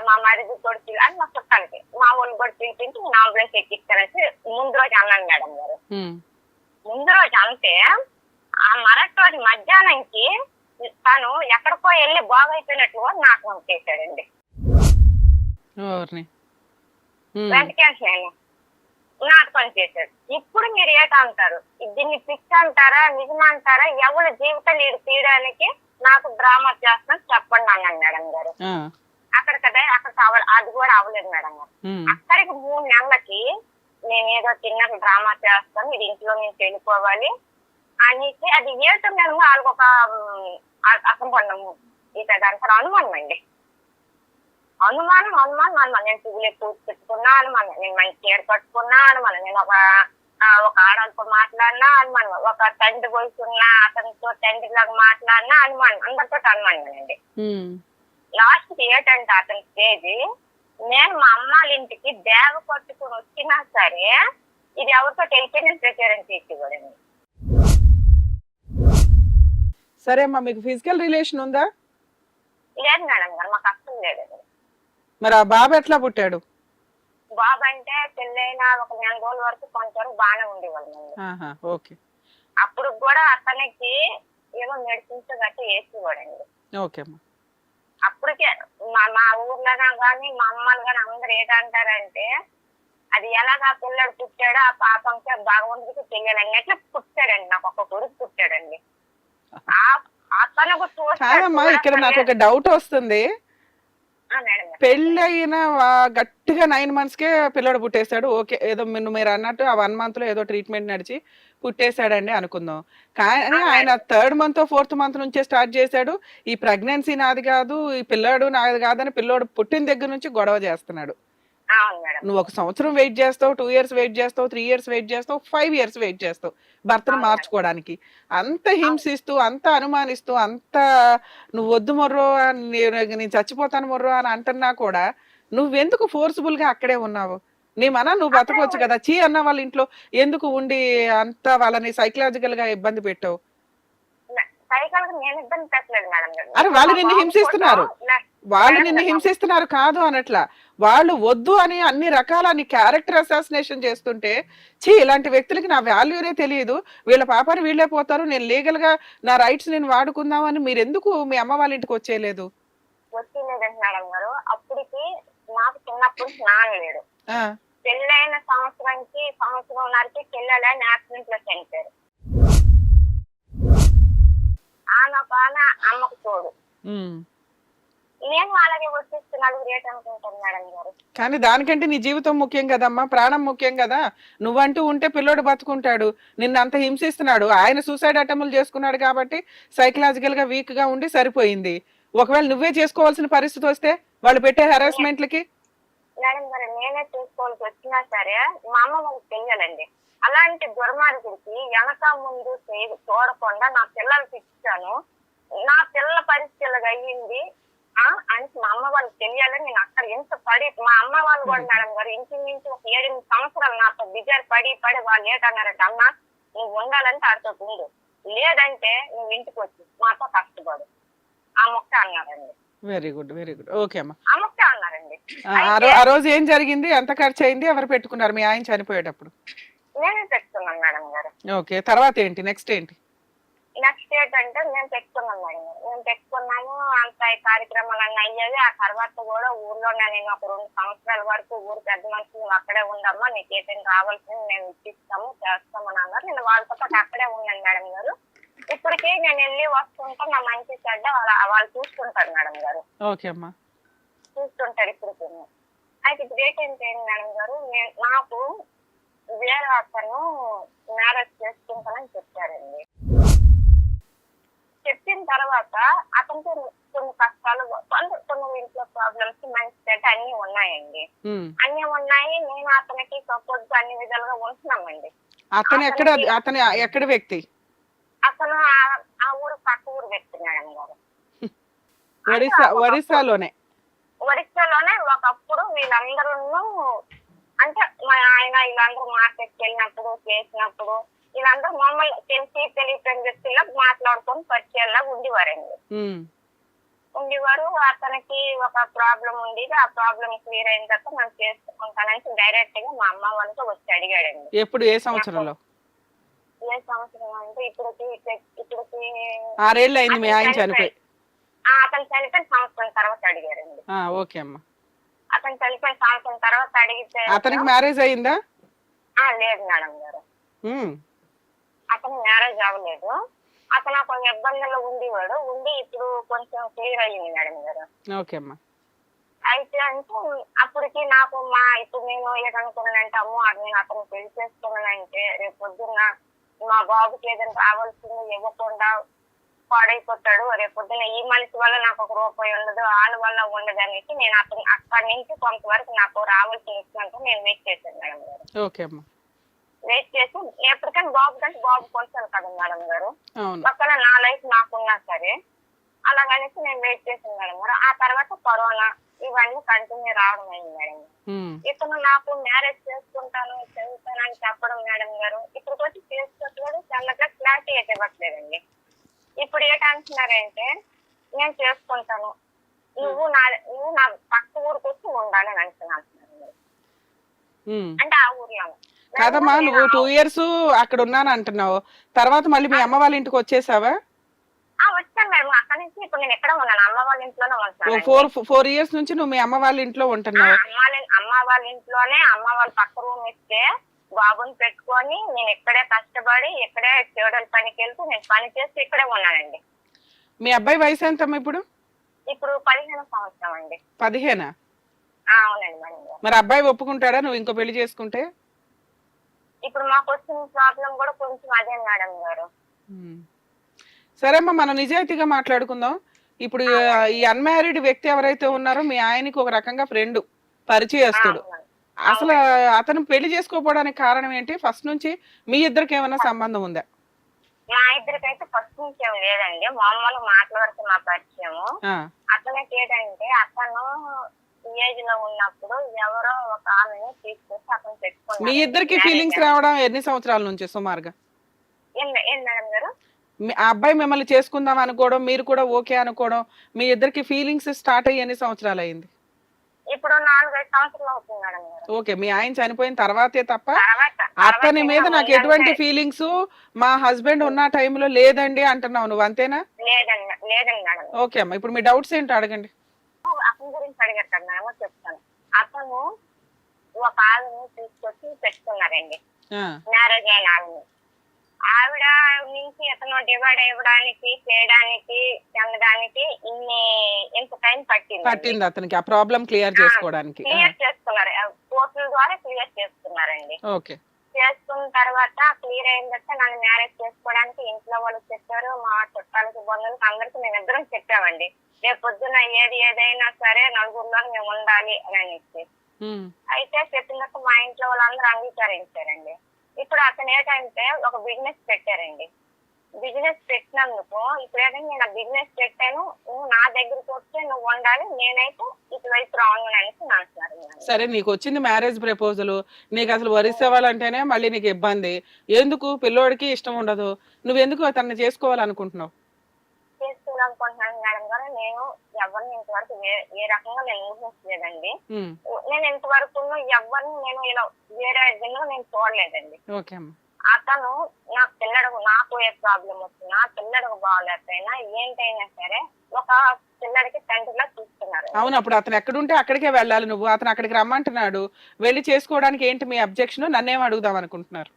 [SPEAKER 3] మా మరిది కూడా అని మా చుట్టానికి మా వాళ్ళు కూడా పిలిపించి నేను అంబులెన్స్ ఎక్కిస్తానని ముందు రోజు అన్నాను మేడం గారు. ముందు రోజు అంటే ఆ మరటి రోజు మధ్యాహ్నంకి తను ఎక్కడికో వెళ్ళి బాగైపోయినట్లు నాటకం చేశాడండి. వెంకటేశ్వర నాటకం చేశాడు. ఇప్పుడు మీరు ఏటంటారు, దీన్ని పిచ్చి అంటారా నిజమంటారా, ఎవరి జీవితం నీరు తీయడానికి నాకు డ్రామా చేస్తున్నా చెప్పండి అన్నాను మేడం గారు. అక్కడ కదా అక్కడ అది కూడా అవ్వలేదు మేడం గారు. అక్కడికి 3 నెలలకి నేను ఏదో చిన్న డ్రామా చేస్తాను, ఇది ఇంట్లో నేను వెళ్ళిపోవాలి అనేసి అది ఏటో మేడం వాళ్ళకి ఒక అసంపన్నము ఇతను అనుమానం అండి. అనుమానం నేను పువ్వులు ఎక్కువ పెట్టుకున్నా అనుమానం, నేను మంచి చీర కట్టుకున్నా అనుమానం, నేను ఒక ఆడలతో మాట్లాడినా అనుమానం, ఒక తండ్రి వయసున్నా అతనితో తండ్రి లాగా మాట్లాడినా అనుమానం, అందరితో అనుమానం అండి. లాస్ట్ కి ఏంటంటే అతని స్టేజ్ నేను మా అమ్మాళ్ళ ఇంటికి బ్యాగ్ పట్టుకుని వచ్చినా సరే ఇది ఎవరితో వెళ్తే నేను ప్రచారం చేసేవాడండి.
[SPEAKER 2] సరే అమ్మా, మీకు ఫిజికల్ రిలేషన్ ఉందా?
[SPEAKER 3] లేదు మేడం గారు, మాకు అస్సలు లేదండి.
[SPEAKER 2] మరి ఆ బాబు ఎట్లా పుట్టాడు?
[SPEAKER 3] బాబు అంటే పెళ్ళైన ఒక 4 రోజుల వరకు కొంతవరకు బాగానే ఉండేవాళ్ళండి.
[SPEAKER 2] ఓకే
[SPEAKER 3] అప్పుడు కూడా అతనికి ఏదో మెడిసిన్స్ గట్టి వేసేవాడండి.
[SPEAKER 2] ఓకే అమ్మా.
[SPEAKER 3] అప్పటికే మా ఊర్లో కానీ మా అమ్మలు కానీ అందరు ఏంటంటారంటే, అది ఎలాగా పిల్లడు పుట్టాడో ఆ పాపంకి భగవంతుడికి తెలియాలన్నట్లు పుట్టాడండి. నాకు ఒక కొడుకు పుట్టాడండి. అతను
[SPEAKER 2] కాదమ్మా, ఇక్కడ నాకు ఒక డౌట్ వస్తుంది. పెళ్ళయిన గట్టిగా 9 months కే పిల్లడు పుట్టేశాడు. ఓకే, ఏదో మీరు అన్నట్టు ఆ 1 month లో ఏదో ట్రీట్మెంట్ నడిచి పుట్టేశాడండి అనుకుందాం. కానీ ఆయన 3rd month 4th month నుంచే స్టార్ట్ చేశాడు. ఈ ప్రెగ్నెన్సీ నాది కాదు, ఈ పిల్లాడు నాది కాదని పిల్లోడు పుట్టిన దగ్గర నుంచి గొడవ చేస్తున్నాడు. నువ్వు 1 సంవత్సరం వెయిట్ చేస్తావు, 2 years వెయిట్ చేస్తావు, 3 years వెయిట్ చేస్తావు, 5 years వెయిట్ చేస్తావు భర్తను మార్చుకోవడానికి. అంత హింసిస్తూ, అంత అనుమానిస్తూ, అంత నువ్వు వద్దు మొర్రో, నేను చచ్చిపోతాను మొర్రో అని అంటున్నా కూడా నువ్వెందుకు ఫోర్స్ఫుల్ గా అక్కడే ఉన్నావు? నీ నువ్వు బతకొచ్చు కదా. చీ అన్న వాళ్ళ ఇంట్లో ఎందుకు ఉండి అంత వాళ్ళని సైకలాజికల్ గా ఇబ్బంది పెట్టావు? అరే వాళ్ళు నిన్ను హింసిస్తున్నారు, వాళ్ళు నిన్ను హింసిస్తున్నారు కాదు అనట్లా. వాళ్ళు వద్దు అని అన్ని రకాల నీ క్యారెక్టర్ అసాసినేషన్ చేస్తుంటే, చీ ఇలాంటి వ్యక్తులకి నా వాల్యూనే తెలియదు, వీళ్ళ పాపాన్ని వీళ్ళే పోతారు, నేను లీగల్ గా నా రైట్స్ నేను వాడుకుందామని మీరు ఎందుకు మీ అమ్మ వాళ్ళ ఇంటికి వచ్చేయలేదు?
[SPEAKER 3] మేడం గారు, అప్పటికి నాకు చిన్నప్పుడు స్నానం లేడు. పెళ్ళైన సంవత్సరంన్నరకి పిల్లలైన యాక్సిడెంట్ లో చనిపోయారు. అమ్మకు తోడు నేను అలాగే వచ్చేస్తున్నాడు రేట్ అనుకుంటాను మేడం గారు.
[SPEAKER 2] కానీ దానికంటే నీ జీవితం ముఖ్యం కదమ్మా, ప్రాణం ముఖ్యం కదా. నువ్వంటూ ఉంటే పిల్లోడు బతుకుంటాడు, నిన్ను అంత హింసిస్తున్నాడు. ఆయన సూసైడ్ అటెంప్ట్లు చేసుకున్నాడు కాబట్టి సైకలాజికల్ గా వీక్ గా ఉండి సరిపోయింది. ఒకవేళ నువ్వే చేసుకోవాల్సిన పరిస్థితి వస్తే వాళ్ళు పెట్టే హెరాస్మెంట్లకి?
[SPEAKER 3] మేడం గారు, నేనే చేసుకోవాల్సి వచ్చినా సరే మా అమ్మ వాళ్ళకి తెలియాలండి. అలాంటి దుర్మార్గుడికి వెనక ముందు చూడకుండా నా పిల్లలకి ఇచ్చాను, నా పిల్లల పరిస్థితులుగా అయ్యింది అని మా అమ్మ వాళ్ళకి తెలియాలని నేను అక్కడ ఎంత పడి, మా అమ్మ వాళ్ళు కూడా మేడం గారు ఇంచుమించు ఒక 7-8 సంవత్సరాలు నాతో బిజారు పడి వాళ్ళు ఏంటన్నారంటే, అమ్మ నువ్వు ఉండాలంటే ఆడితో ఉండు, లేదంటే నువ్వు ఇంటికి వచ్చి మాతో కష్టపడు ఆ మొక్క అన్నారండి.
[SPEAKER 2] Very good, very good. Okay అమ్మా,
[SPEAKER 3] ఆ మొక్క అన్నారండి.
[SPEAKER 2] ఆ రోజు ఏం జరిగింది, ఎంత ఖర్చు అయింది, ఎవరు పెట్టుకున్నారు మీ ఆయన చనిపోయేటప్పుడు?
[SPEAKER 3] నేనే పెట్టుకున్నాను మేడం గారు.
[SPEAKER 2] ఓకే, తర్వాత ఏంటి, నెక్స్ట్ ఏంటి?
[SPEAKER 3] నెక్స్ట్ ఏంటంటే మేము పెట్టుకున్నాం మేడం గారు. మేము పెట్టుకున్నాము, అంత కార్యక్రమాలన్నీ అయ్యేది. ఆ తర్వాత కూడా ఊర్లో నేను ఒక 2 సంవత్సరాల వరకు ఊరు పెద్ద మనుషులు అక్కడే ఉండమ్మా, నీకు ఏదైనా కావాల్సింది మేము ఇచ్చిస్తాము చేస్తామని అన్నారు. నేను వాళ్ళతో పాటు అక్కడే ఉన్నాను మేడం గారు. ఇప్పటికీ నేను వెళ్ళి వస్తుంటా, నా మంచి చెడ్డ వాళ్ళు చూస్తుంటారు మేడం గారు.
[SPEAKER 2] ఓకే అమ్మా,
[SPEAKER 3] చూస్తుంటారు ఇప్పటికి. అయితే గ్రేట్ ఏంటి మేడం గారు, నాకు వేరే అతను మ్యారేజ్ చేసుకుంటానని చెప్పారండి. చెప్పిన తర్వాత అతనికి కొన్ని కష్టాలు, కొన్ని ఇంట్లో ప్రాబ్లమ్స్, మంచి చెడ్డ అన్ని ఉన్నాయండి. అన్ని ఉన్నాయి. నేను అతనికి సపోర్ట్ అన్ని విధాలుగా ఉంటున్నామండి.
[SPEAKER 2] అతను ఎక్కడ వ్యక్తి?
[SPEAKER 3] అతను ఆ ఊరు పక్క ఊరు వ్యక్తి మేడం గారు.
[SPEAKER 2] ఒరిస్సాలోనే
[SPEAKER 3] ఒకప్పుడు వీళ్ళందరూ అంటే మా ఆయన వీళ్ళందరూ మార్కెట్కి వెళ్ళినప్పుడు చేసినప్పుడు వీళ్ళందరూ మమ్మల్ని తెలియని వ్యక్తుల్లో మాట్లాడుకొని పరిచయాల్లాగా ఉండేవారు. అతనికి ఒక ప్రాబ్లం ఉండేది, ఆ ప్రాబ్లం క్లియర్ అయిన తర్వాత మనం చేసుకుంటానని డైరెక్ట్ గా మా అమ్మ వాళ్ళతో వచ్చి అడిగాడండి.
[SPEAKER 2] ఎప్పుడు, ఏ సంవత్సరంలో?
[SPEAKER 3] ఏ సంవత్సరం అంటే ఇప్పటికి
[SPEAKER 2] 6 ఏళ్ళు అయింది మీ ఆయన చనిపోయి.
[SPEAKER 3] అతను చనిపోయిన సంవత్సరం తర్వాత అడిగారండి.
[SPEAKER 2] ఓకే అమ్మా,
[SPEAKER 3] అతను చనిపోయిన సంవత్సరం తర్వాత అడిగితే
[SPEAKER 2] అతనికి మ్యారేజ్ అయిందా?
[SPEAKER 3] లేదు మేడం గారు, అతను మ్యారేజ్ అవ్వలేదు. అతను కొంచెం ఇబ్బందుల్లో ఉండేవాడు. ఇప్పుడు కొంచెం క్లియర్ అయ్యింది మేడం గారు.
[SPEAKER 2] ఓకే అమ్మా.
[SPEAKER 3] అయితే అంటే అప్పటికి నాకు ఇప్పుడు నేను ఏదనుకున్నానంటే, అమ్మో నేను అతను పెళ్లి చేసుకున్నానంటే రేపు పొద్దున్న మా బాబుకి ఏదైనా రావాల్సింది ఇవ్వకుండా పాడైపోతాడు, రేపు పొద్దున్న ఈ మనిషి వల్ల నాకు ఒక రూపాయి ఉండదు, వాళ్ళ వల్ల ఉండదు అనేసి నేను అక్కడి నుంచి కొంతవరకు నాకు రావాల్సిన ఇచ్చినంత నేను వెయిట్ చేశాను మేడం గారు.
[SPEAKER 2] ఓకే అమ్మా,
[SPEAKER 3] వెయిట్ చేసి ఎప్పటికైనా బాబు కొంచెం కదా మేడం గారు, పక్కన నా లైఫ్ నాకున్నా సరే అలాగనేసి నేను వెయిట్ చేశాను మేడం గారు. ఆ తర్వాత కరోనా ఇవన్నీ కంటిన్యూ రావడం అయింది మేడం. ఇతను నాకు మ్యారేజ్ చేసుకుంటాను చదువుతాను అని చెప్పడం మేడం గారు, ఇప్పుడు వచ్చి చేసుకోవట్లేదు, చల్లగా క్లారిటీ అయితే ఇవ్వట్లేదండి. ఇప్పుడు ఏంటంటున్నారంటే నేను చేసుకుంటాను, నువ్వు నా పక్క ఊరికి వచ్చి ఉండాలి అని అంటున్నాను. అంటే ఆ ఊర్లో
[SPEAKER 2] కాదమ్మా, నువ్వు 2 years అక్కడ ఉన్నాను అంటున్నావు, తర్వాత మళ్ళీ మీ అమ్మ వాళ్ళ ఇంటికి వచ్చేసావా?
[SPEAKER 3] వచ్చాను మేడం. అక్కడ నుంచి ఇప్పుడు నేను ఎక్కడ ఉన్నాను, అమ్మ వాళ్ళ ఇంట్లోనే ఉంటాను.
[SPEAKER 2] 4 years నుంచి నువ్వు మీ అమ్మ వాళ్ళ ఇంట్లో ఉంటున్నావు?
[SPEAKER 3] అమ్మ వాళ్ళ ఇంట్లోనే. అమ్మ వాళ్ళ పక్క రూమ్ ఇస్తే బాబుని పెట్టుకొని నేను ఇక్కడే కష్టపడి ఇక్కడే చెవుడల పనికి వెళ్తూ నేను పని చేస్తూ ఇక్కడే ఉన్నానండి.
[SPEAKER 2] మీ అబ్బాయి వయసు ఎంతమ్మా ఇప్పుడు?
[SPEAKER 3] ఇప్పుడు 15 సంవత్సరం అండి.
[SPEAKER 2] 15?
[SPEAKER 3] అవునండి మేడం.
[SPEAKER 2] మరి అబ్బాయి ఒప్పుకుంటాడా నువ్వు ఇంకో పెళ్లి చేసుకుంటే?
[SPEAKER 3] ఇప్పుడు మాకు వచ్చిన ప్రాబ్లం కూడా కొంచెం అదే మేడం గారు.
[SPEAKER 2] సరే అమ్మా, మనం నిజాయితీగా మాట్లాడుకుందాం. ఇప్పుడు ఈ అన్మ్యారీడ్ వ్యక్తి ఎవరైతే ఉన్నారో మీ ఆయనకి ఒక రకంగా ఫ్రెండ్, పరిచయస్తుడు. అసలు అతను పెళ్లి చేసుకోపోవడానికి కారణం ఏంటి? ఫస్ట్ నుంచి మీ ఇద్దరికి ఏమైనా సంబంధం ఉందా?
[SPEAKER 3] మా ఇద్దరికైతే ఫస్ట్ నుంచి ఏం లేదండి, మామూలు మాటల వరకు మా పరిచయము. అతనికి ఏంటంటే అతను ఏజ్ లో ఉన్నప్పుడు ఎవరో ఒక ఆమెని తీసుకొచ్చి అతను పెట్టుకున్నాడు.
[SPEAKER 2] మీ ఇద్దరికి ఫీలింగ్స్ రావడం ఎన్ని సంవత్సరాల నుంచి సుమారుగా?
[SPEAKER 3] ఏం మేడం గారు?
[SPEAKER 2] ఆ అబ్బాయి మిమ్మల్ని చేసుకుందాం అనుకోవడం, మీరు కూడా ఓకే అనుకోవడం, మీ ఇద్దరికి ఫీలింగ్స్ స్టార్ట్ అయ్యి ఎన్ని సంవత్సరాలు అయింది?
[SPEAKER 3] ఇప్పుడు 4-5 సంవత్సరాలు అవుతుంది మేడం గారు.
[SPEAKER 2] ఓకే, మీ ఆయన చనిపోయిన తర్వాతే తప్ప అతని మీద నాకు ఎటువంటి ఫీలింగ్స్ మా హస్బెండ్ ఉన్న టైంలో లేదండి అంటున్నావు నువ్వు, అంతేనా?
[SPEAKER 3] లేదండి మేడం.
[SPEAKER 2] ఓకే అమ్మా, ఇప్పుడు మీ డౌట్స్ ఏంటో అడగండి.
[SPEAKER 3] అతని గురించి అడిగారు కదా మేడం, చెప్తాను. అతను ఒక ఆవిడని తీసుకొచ్చి పెట్టుకున్నారండి, మ్యారేజ్ అయిన ఆవిడ నుంచి అతను డివైడ్ అవ్వడానికి, చేయడానికి, చెందడానికి ఇంత టైం పట్టింది
[SPEAKER 2] అతనికి ఆ ప్రాబ్లం క్లియర్ చేసుకోవడానికి.
[SPEAKER 3] క్లియర్ చేసుకున్నారు, కోర్టుల ద్వారా క్లియర్ చేసుకున్నారండి.
[SPEAKER 2] ఓకే,
[SPEAKER 3] చేసుకున్న తర్వాత క్లియర్ అయిందంటే నన్ను మ్యారేజ్ చేసుకోవడానికి ఇంట్లో వాళ్ళు చెప్పారు, మా చుట్టాలకి బంధువులకి అందరికి మేము ఇద్దరం చెప్పామండి. రేపు పొద్దున్న ఏదైనా సరే నలుగురిలో మేము ఉండాలి అని అనేసి. అయితే చెప్పినట్టు మా ఇంట్లో వాళ్ళందరూ అంగీకరించారండి. ఇప్పుడు అతను ఏంటంటే ఒక బిజినెస్ పెట్టారండి. బిజినెస్ పెట్టినందుకు ఇప్పుడు ఏంటంటే నేను బిజినెస్ పెట్టాను, నువ్వు నా దగ్గరకు వస్తే నువ్వు ఉండాలి, నేనైతే ఇటువైపు రాను అనేసి అంటున్నారు.
[SPEAKER 2] సరే, నీకు వచ్చింది మ్యారేజ్ ప్రపోజల్, నీకు అసలు వరిసేవాలంటేనే మళ్ళీ నీకు ఇబ్బంది. ఎందుకు? పిల్లోడికి ఇష్టం ఉండదు, నువ్వెందుకు అతన్ని చేసుకోవాలనుకుంటున్నావు?
[SPEAKER 3] చేసుకోవాలనుకుంటున్నాను మేడం గారు. నేను ఎవరిని ఇంతవరకు ఏ రకంగా నేను ఊహించలేదండి. నేను ఇంతవరకు ఎవరిని నేను ఇలా వేరే విధంగా నేను చూడలేదండి. అతను నాకు ఏ ప్రాబ్లం వచ్చినా, పిల్లడికి బాగోలేకపోయినా, ఏంటైనా సరే ఒక పిల్లడికి తండ్రిలా చూస్తున్నారు.
[SPEAKER 2] అవును, అప్పుడు అతను ఎక్కడుంటే అక్కడికే వెళ్ళాలి నువ్వు. అతను అక్కడికి రమ్మంటున్నాడు, వెళ్ళి చేసుకోవడానికి ఏంటి మీ అబ్జెక్షన్? నన్నేం అడుగుదాం అనుకుంటున్నారు?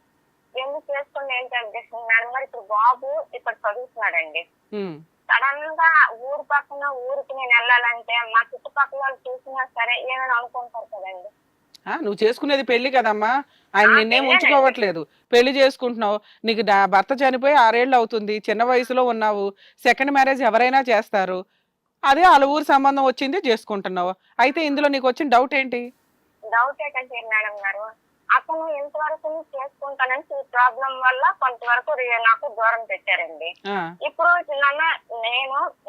[SPEAKER 3] ఎందుకు చేసుకుని ఏంటి అబ్జెక్షన్ మేడం గారు? ఇప్పుడు బాబు ఇక్కడ చదువుతున్నాడండి. సడన్ గా ఊరు పక్కన ఊరికి నేను వెళ్ళాలంటే మా చుట్టుపక్కల వాళ్ళు చూసినా సరే ఏమైనా అనుకుంటారు కదండి.
[SPEAKER 2] నువ్వు చేసుకునేది పెళ్లి కదమ్మా, ఆయన నిన్నేం ఉంచుకోవట్లేదు, పెళ్లి చేసుకుంటున్నావు. నీకు భర్త చనిపోయి 6 ఏళ్ళు అవుతుంది, చిన్న వయసులో ఉన్నావు. సెకండ్ మ్యారేజ్ ఎవరైనా చేస్తారు, అదే వాళ్ళ ఊరు సంబంధం వచ్చింది చేసుకుంటున్నావు. అయితే ఇందులో నీకు వచ్చిన డౌట్ ఏంటి?
[SPEAKER 3] డౌట్ ఏంటంటే మేడం గారు, అతను ఎంతవరకు చేసుకుంటానని ఈ ప్రాబ్లం వల్ల కొంతవరకు నాకు దూరం పెట్టారండి. ఇప్పుడు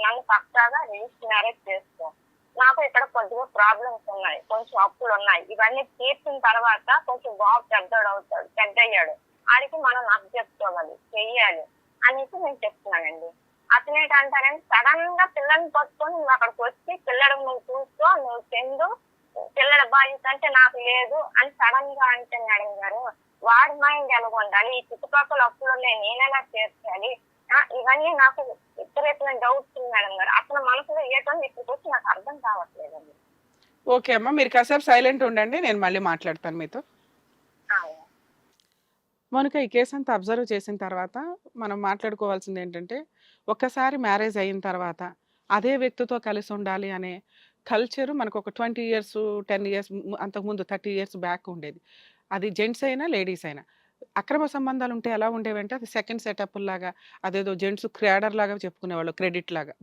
[SPEAKER 3] నన్ను పక్కాగా రిజిస్టర్ మ్యారేజ్ చేసుకో, నాకు ఇక్కడ కొద్దిగా ప్రాబ్లమ్స్ ఉన్నాయి, కొంచెం అప్పులు ఉన్నాయి, ఇవన్నీ తీర్చిన తర్వాత కొంచెం బాబు పెద్దయ్యాడు, ఆడికి మనం అబ్జెక్ట్ చెయ్యాలి అనేసి నేను చెప్తున్నానండి. అతను ఏంటంటారంటే సడన్ గా పిల్లల్ని పట్టుకొని నువ్వు అక్కడికి వచ్చి పిల్లడు నువ్వు చూసుకో, నువ్వు చెందు, పిల్లల బాధ్యత అంటే నాకు లేదు అని సడన్ గా అంటే మేడం గారు, వాడి మైండ్ ఎలా ఉండాలి, ఈ చుట్టుపక్కల అప్పులు నేనెలా చేర్చాలి, ఇవన్నీ నాకు విపరీతమైన డౌట్స్ మేడం గారు. అసలు మనసులో ఏటో ఇప్పుడు వచ్చి నాకు అర్థం కావట్లేదండి.
[SPEAKER 2] ఓకే అమ్మా, మీరు కాసేపు సైలెంట్ ఉండండి, నేను మళ్ళీ మాట్లాడతాను మీతో. మనకి ఈ కేసు అంతా అబ్జర్వ్ చేసిన తర్వాత మనం మాట్లాడుకోవాల్సింది ఏంటంటే, ఒక్కసారి మ్యారేజ్ అయిన తర్వాత అదే వ్యక్తితో కలిసి ఉండాలి అనే కల్చర్ మనకు ఒక 20 years 10 years అంతకుముందు 30 years బ్యాక్ ఉండేది. అది జెంట్స్ అయినా లేడీస్ అయినా. అక్రమ సంబంధాలు ఉంటే ఎలా ఉండేవంటే అది సెకండ్ సెటప్ లాగా, అదేదో జెంట్స్ క్రాడర్ లాగా చెప్పుకునేవాళ్ళు, క్రెడిట్ లాగా.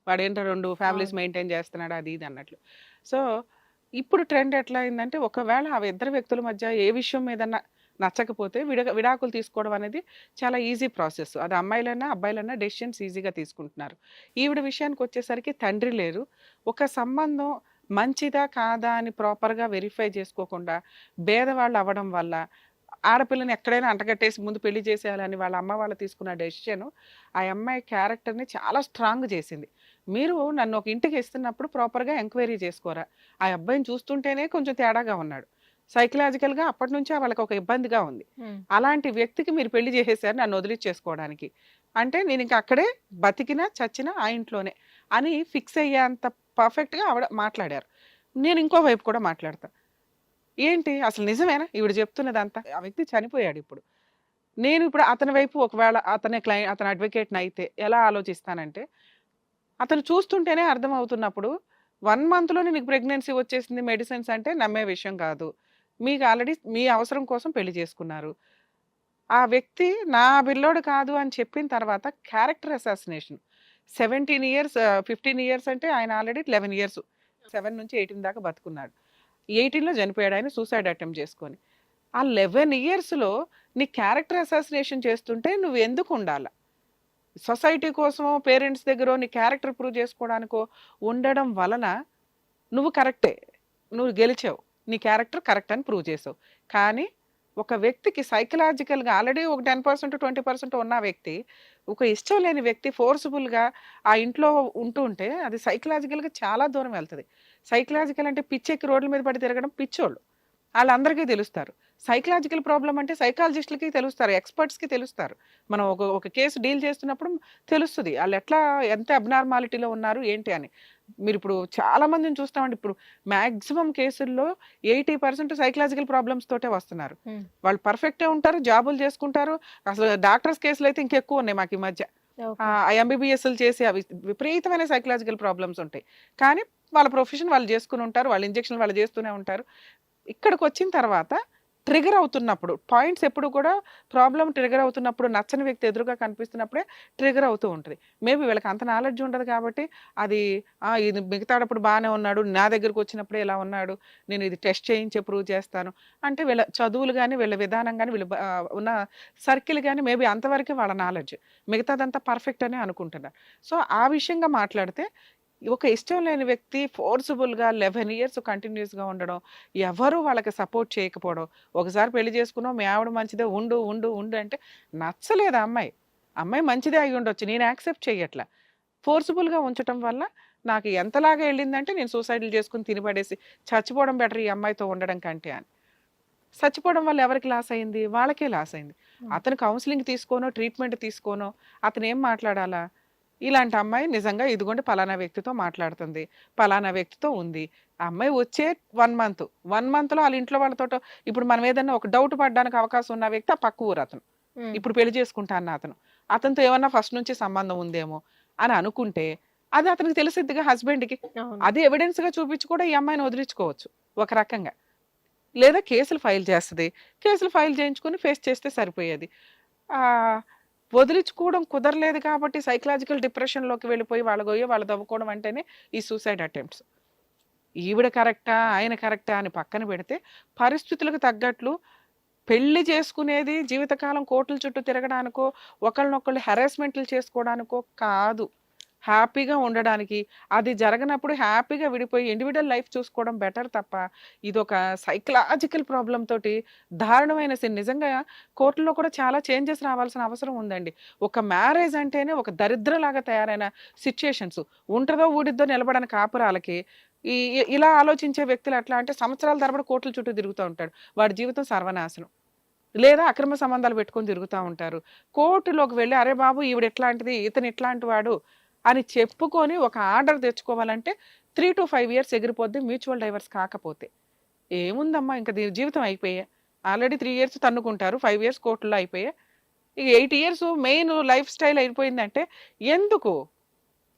[SPEAKER 2] వాడేంటో 2 ఫ్యామిలీస్ మెయింటైన్ చేస్తున్నాడు అది ఇది అన్నట్లు. సో ఇప్పుడు ట్రెండ్ ఎట్లా అయిందంటే, ఒకవేళ ఆ ఇద్దరు వ్యక్తుల మధ్య ఏ విషయం మీద నచ్చకపోతే విడాకులు తీసుకోవడం అనేది చాలా ఈజీ ప్రాసెస్. అది అమ్మాయిలైనా అబ్బాయిలైనా డెసిషన్స్ ఈజీగా తీసుకుంటున్నారు. ఈవిడ విషయానికి వచ్చేసరికి తండ్రి లేరు, ఒక సంబంధం మంచిదా కాదా అని ప్రాపర్గా వెరిఫై చేసుకోకుండా భేదవాళ్ళు అవ్వడం వల్ల ఆడపిల్లని ఎక్కడైనా అంటగట్టేసి ముందు పెళ్లి చేసేయాలని వాళ్ళ అమ్మ వాళ్ళు తీసుకున్న డెసిషన్ ఆ అమ్మాయి క్యారెక్టర్ని చాలా స్ట్రాంగ్ చేసింది. మీరు నన్ను ఒక ఇంటికి ఇస్తున్నప్పుడు ప్రాపర్గా ఎంక్వైరీ చేసుకోరా, ఆ అబ్బాయిని చూస్తుంటేనే కొంచెం తేడాగా ఉన్నాడు, సైకలాజికల్గా అప్పటి నుంచే వాళ్ళకి ఒక ఇబ్బందిగా ఉంది, అలాంటి వ్యక్తికి మీరు పెళ్లి చేసేసారు నన్ను వదిలిచ్చేసుకోవడానికి, అంటే నేను ఇంకా అక్కడే బతికినా చచ్చినా ఆ ఇంట్లోనే అని ఫిక్స్ అయ్యేంత పర్ఫెక్ట్గా ఆవిడ మాట్లాడారు. నేను ఇంకో వైపు కూడా మాట్లాడతా, ఏంటి అసలు నిజమేనా ఈవిడ చెప్తున్నదంతా? ఆ వ్యక్తి చనిపోయాడు ఇప్పుడు. నేను ఇప్పుడు అతని వైపు ఒకవేళ అతని అడ్వకేట్ని అయితే ఎలా ఆలోచిస్తానంటే, అతను చూస్తుంటేనే అర్థమవుతున్నప్పుడు 1 మంత్‌లోనే నీకు ప్రెగ్నెన్సీ వచ్చేసింది మెడిసిన్స్ అంటే నమ్మే విషయం కాదు. మీకు ఆల్రెడీ మీ అవసరం కోసం పెళ్లి చేసుకున్నారు. ఆ వ్యక్తి నా పిల్లోడు కాదు అని చెప్పిన తర్వాత క్యారెక్టర్ అసాసినేషన్. 17 ఇయర్స్ 15 ఇయర్స్ అంటే ఆయన ఆల్రెడీ 11 ఇయర్స్. 7 నుంచి 18 దాకా బతుకున్నాడు. 18లో చనిపోయాడు ఆయన సూసైడ్ అటెంప్ట్ చేసుకొని. ఆ 11 ఇయర్స్‌లో నీ క్యారెక్టర్ అసాసినేషన్ చేస్తుంటే నువ్వు ఎందుకు ఉండాల? సొసైటీ కోసమో, పేరెంట్స్ దగ్గరో నీ క్యారెక్టర్ ప్రూవ్ చేసుకోవడానికో ఉండడం వలన నువ్వు కరెక్టే. నువ్వు గెలిచావు. నీ క్యారెక్టర్ కరెక్ట్ అని ప్రూవ్ చేసావు. కానీ ఒక వ్యక్తికి సైకలాజికల్‌గా ఆల్రెడీ ఒక 10%, 20% ఉన్న వ్యక్తి, ఒక ఇష్టం లేని వ్యక్తి ఫోర్స్‌బుల్‌గా ఆ ఇంట్లో ఉంటూ ఉంటే అది సైకలాజికల్‌గా చాలా దూరం వెళ్తది. సైకలాజికల్ అంటే పిచ్చెక్కి రోడ్ల మీద పడి తిరగడం పిచ్చోళ్ళు. ఆళ్ళందరికీ తెలుస్తారు. సైకలాజికల్ ప్రాబ్లమ్ అంటే సైకాలజిస్ట్‌లకి తెలుస్తారు. ఎక్స్‌పర్ట్స్‌కి తెలుస్తారు. మనం ఒక కేస్ డీల్ చేస్తున్నప్పుడు తెలుస్తది. ఆళ్ళెట్లా ఎంత అబ్నార్మాలిటీలో ఉన్నారు ఏంటి అని. మీరిప్పుడు చాలా మందిని చూస్తామండి. ఇప్పుడు మాక్సిమం కేసుల్లో 80% సైకలాజికల్ ప్రాబ్లమ్స్ తోటే వస్తున్నారు. వాళ్ళు పర్ఫెక్టే ఉంటారు. జాబులు చేసుకుంటారు. అసలు డాక్టర్స్ కేసులైతే ఇంకెక్కువ ఉన్నాయి మాకు ఈ మధ్య. ఎంబీబీఎస్‌లు చేసి అవి విపరీతమైన సైకలాజికల్ ప్రాబ్లమ్స్ ఉంటాయి. కానీ వాళ్ళ ప్రొఫెషన్ వాళ్ళు చేసుకొని ఉంటారు. వాళ్ళ ఇంజెక్షన్‌లు వాళ్ళు చేస్తూనే ఉంటారు. ఇక్కడికొచ్చిన తర్వాత ట్రిగర్ అవుతున్నప్పుడు పాయింట్స్ ఎప్పుడు కూడా ప్రాబ్లమ్ ట్రిగర్ అవుతున్నప్పుడు నచ్చని వ్యక్తి ఎదురుగా కనిపిస్తున్నప్పుడే ట్రిగర్ అవుతూ ఉంటుంది. మేబీ వీళ్ళకి అంత నాలెడ్జ్ ఉండదు కాబట్టి అది ఇది మిగతాడప్పుడు బాగానే ఉన్నాడు, నా దగ్గరకు వచ్చినప్పుడే ఇలా ఉన్నాడు, నేను ఇది టెస్ట్ చేయించే ప్రూవ్ చేస్తాను అంటే వీళ్ళ చదువులు కానీ వీళ్ళ విధానం కానీ వీళ్ళ ఉన్న సర్కిల్ కానీ మేబీ అంతవరకే వాళ్ళ నాలెడ్జ్, మిగతాదంతా పర్ఫెక్ట్ అని అనుకుంటున్నారు. సో ఆ విషయంగా మాట్లాడితే ఒక ఇష్టం లేని వ్యక్తి ఫోర్స్‌బుల్‌గా 11 ఇయర్స్ కంటిన్యూస్‌గా ఉండడం, ఎవరు వాళ్ళకి సపోర్ట్ చేయకపోవడం, ఒకసారి పెళ్లి చేసుకున్నావు మీ ఆవిడ మంచిదే ఉండు, ఉండు, ఉండు అంటే నచ్చలేదు ఆ అమ్మాయి. అమ్మాయి మంచిదే అయ్యి ఉండొచ్చు. నేను యాక్సెప్ట్ చెయ్యట్లా. ఫోర్స్‌బుల్‌గా ఉంచటం వల్ల నాకు ఎంతలాగా ఎళ్ళిందంటే నేను సూసైడ్‌లు చేసుకొని తిని పడేసి చచ్చిపోవడం బెటర్ ఈ అమ్మాయితో ఉండడం కంటే అని. చచ్చిపోవడం వల్ల ఎవరికి లాస్ అయింది? వాళ్ళకే లాస్ అయింది. అతను కౌన్సిలింగ్ తీసుకోనో, ట్రీట్మెంట్ తీసుకోనో అతను ఏం మాట్లాడాలా? ఇలాంటి అమ్మాయి నిజంగా ఇదిగోండి పలానా వ్యక్తితో మాట్లాడుతుంది, పలానా వ్యక్తితో ఉంది. ఆ అమ్మాయి వచ్చే 1 మంత్. 1 మంత్‌లో ఆళ్ళ ఇంట్లో వాళ్ళతోటో ఇప్పుడు మనం ఏదన్నా ఒక డౌట్ పడడానికి అవకాశం ఉన్న వ్యక్తి ఆ పక్క ఊరు అతను. ఇప్పుడు పెళ్లి చేసుకుంటా అన్న అతను. అతనితో ఏమన్నా ఫస్ట్ నుంచి సంబంధం ఉందేమో అని అనుకుంటే అది అతనికి తెలిసిద్దిగా హస్బెండ్‌కి. అది ఎవిడెన్స్‌గా చూపించి కూడా ఈ అమ్మాయిని వదిలించుకోవచ్చు ఒక రకంగా. లేదా కేసులు ఫైల్ చేస్తది. కేసులు ఫైల్ చేయించుకొని ఫేస్ చేస్తే సరిపోయేది. ఆహ్, వదిలించుకోవడం కుదరలేదు కాబట్టి సైకలాజికల్ డిప్రెషన్‌లోకి వెళ్ళిపోయి వాళ్ళ గొయ్య వాళ్ళు తవ్వుకోవడం అంటేనే ఈ సూసైడ్ అటెంప్ట్స్. ఈవిడ కరెక్టా? ఆయన కరెక్టా? అని పక్కన పెడితే పరిస్థితులకు తగ్గట్లు పెళ్లి చేసుకునేది జీవితకాలం కోర్టుల చుట్టూ తిరగడానికో, ఒకళ్ళనొకళ్ళు హెరాస్మెంట్లు చేసుకోవడానికో కాదు. హ్యాపీగా ఉండడానికి. అది జరగనప్పుడు హ్యాపీగా విడిపోయి ఇండివిడ్యువల్ లైఫ్ చూసుకోవడం బెటర్ తప్ప, ఇదొక సైకలాజికల్ ప్రాబ్లమ్ తోటి దారుణమైన నిజంగా కోర్టులో కూడా చాలా చేంజెస్ రావాల్సిన అవసరం ఉందండి. ఒక మ్యారేజ్ అంటేనే ఒక దరిద్రలాగా తయారైన సిట్యుయేషన్స్. ఉంటదో ఊడిద్దో నిలబడని కాపురాలకి ఈ ఇలా ఆలోచించే వ్యక్తులు ఎట్లా అంటే సంవత్సరాల తరబడి కోర్టుల చుట్టూ తిరుగుతూ ఉంటాడు. వాడి జీవితం సర్వనాశనం. లేదా అక్రమ సంబంధాలు పెట్టుకొని తిరుగుతూ ఉంటారు. కోర్టులోకి వెళ్ళి అరే బాబు ఈవిడ ఎట్లాంటిది, ఇతను ఇట్లాంటి వాడు అని చెప్పుకొని ఒక ఆర్డర్ తెచ్చుకోవాలంటే 3 to 5 ఇయర్స్ ఎగిరిపోద్ది మ్యూచువల్ డైవర్స్ కాకపోతే. ఏముందమ్మా ఇంకా జీవితం అయిపోయా. ఆల్రెడీ 3 ఇయర్స్ తన్నుకుంటారు, 5 ఇయర్స్ కోర్టులో అయిపోయా. ఇక 8 ఇయర్స్ మెయిన్ లైఫ్ స్టైల్ అయిపోయిందంటే ఎందుకు?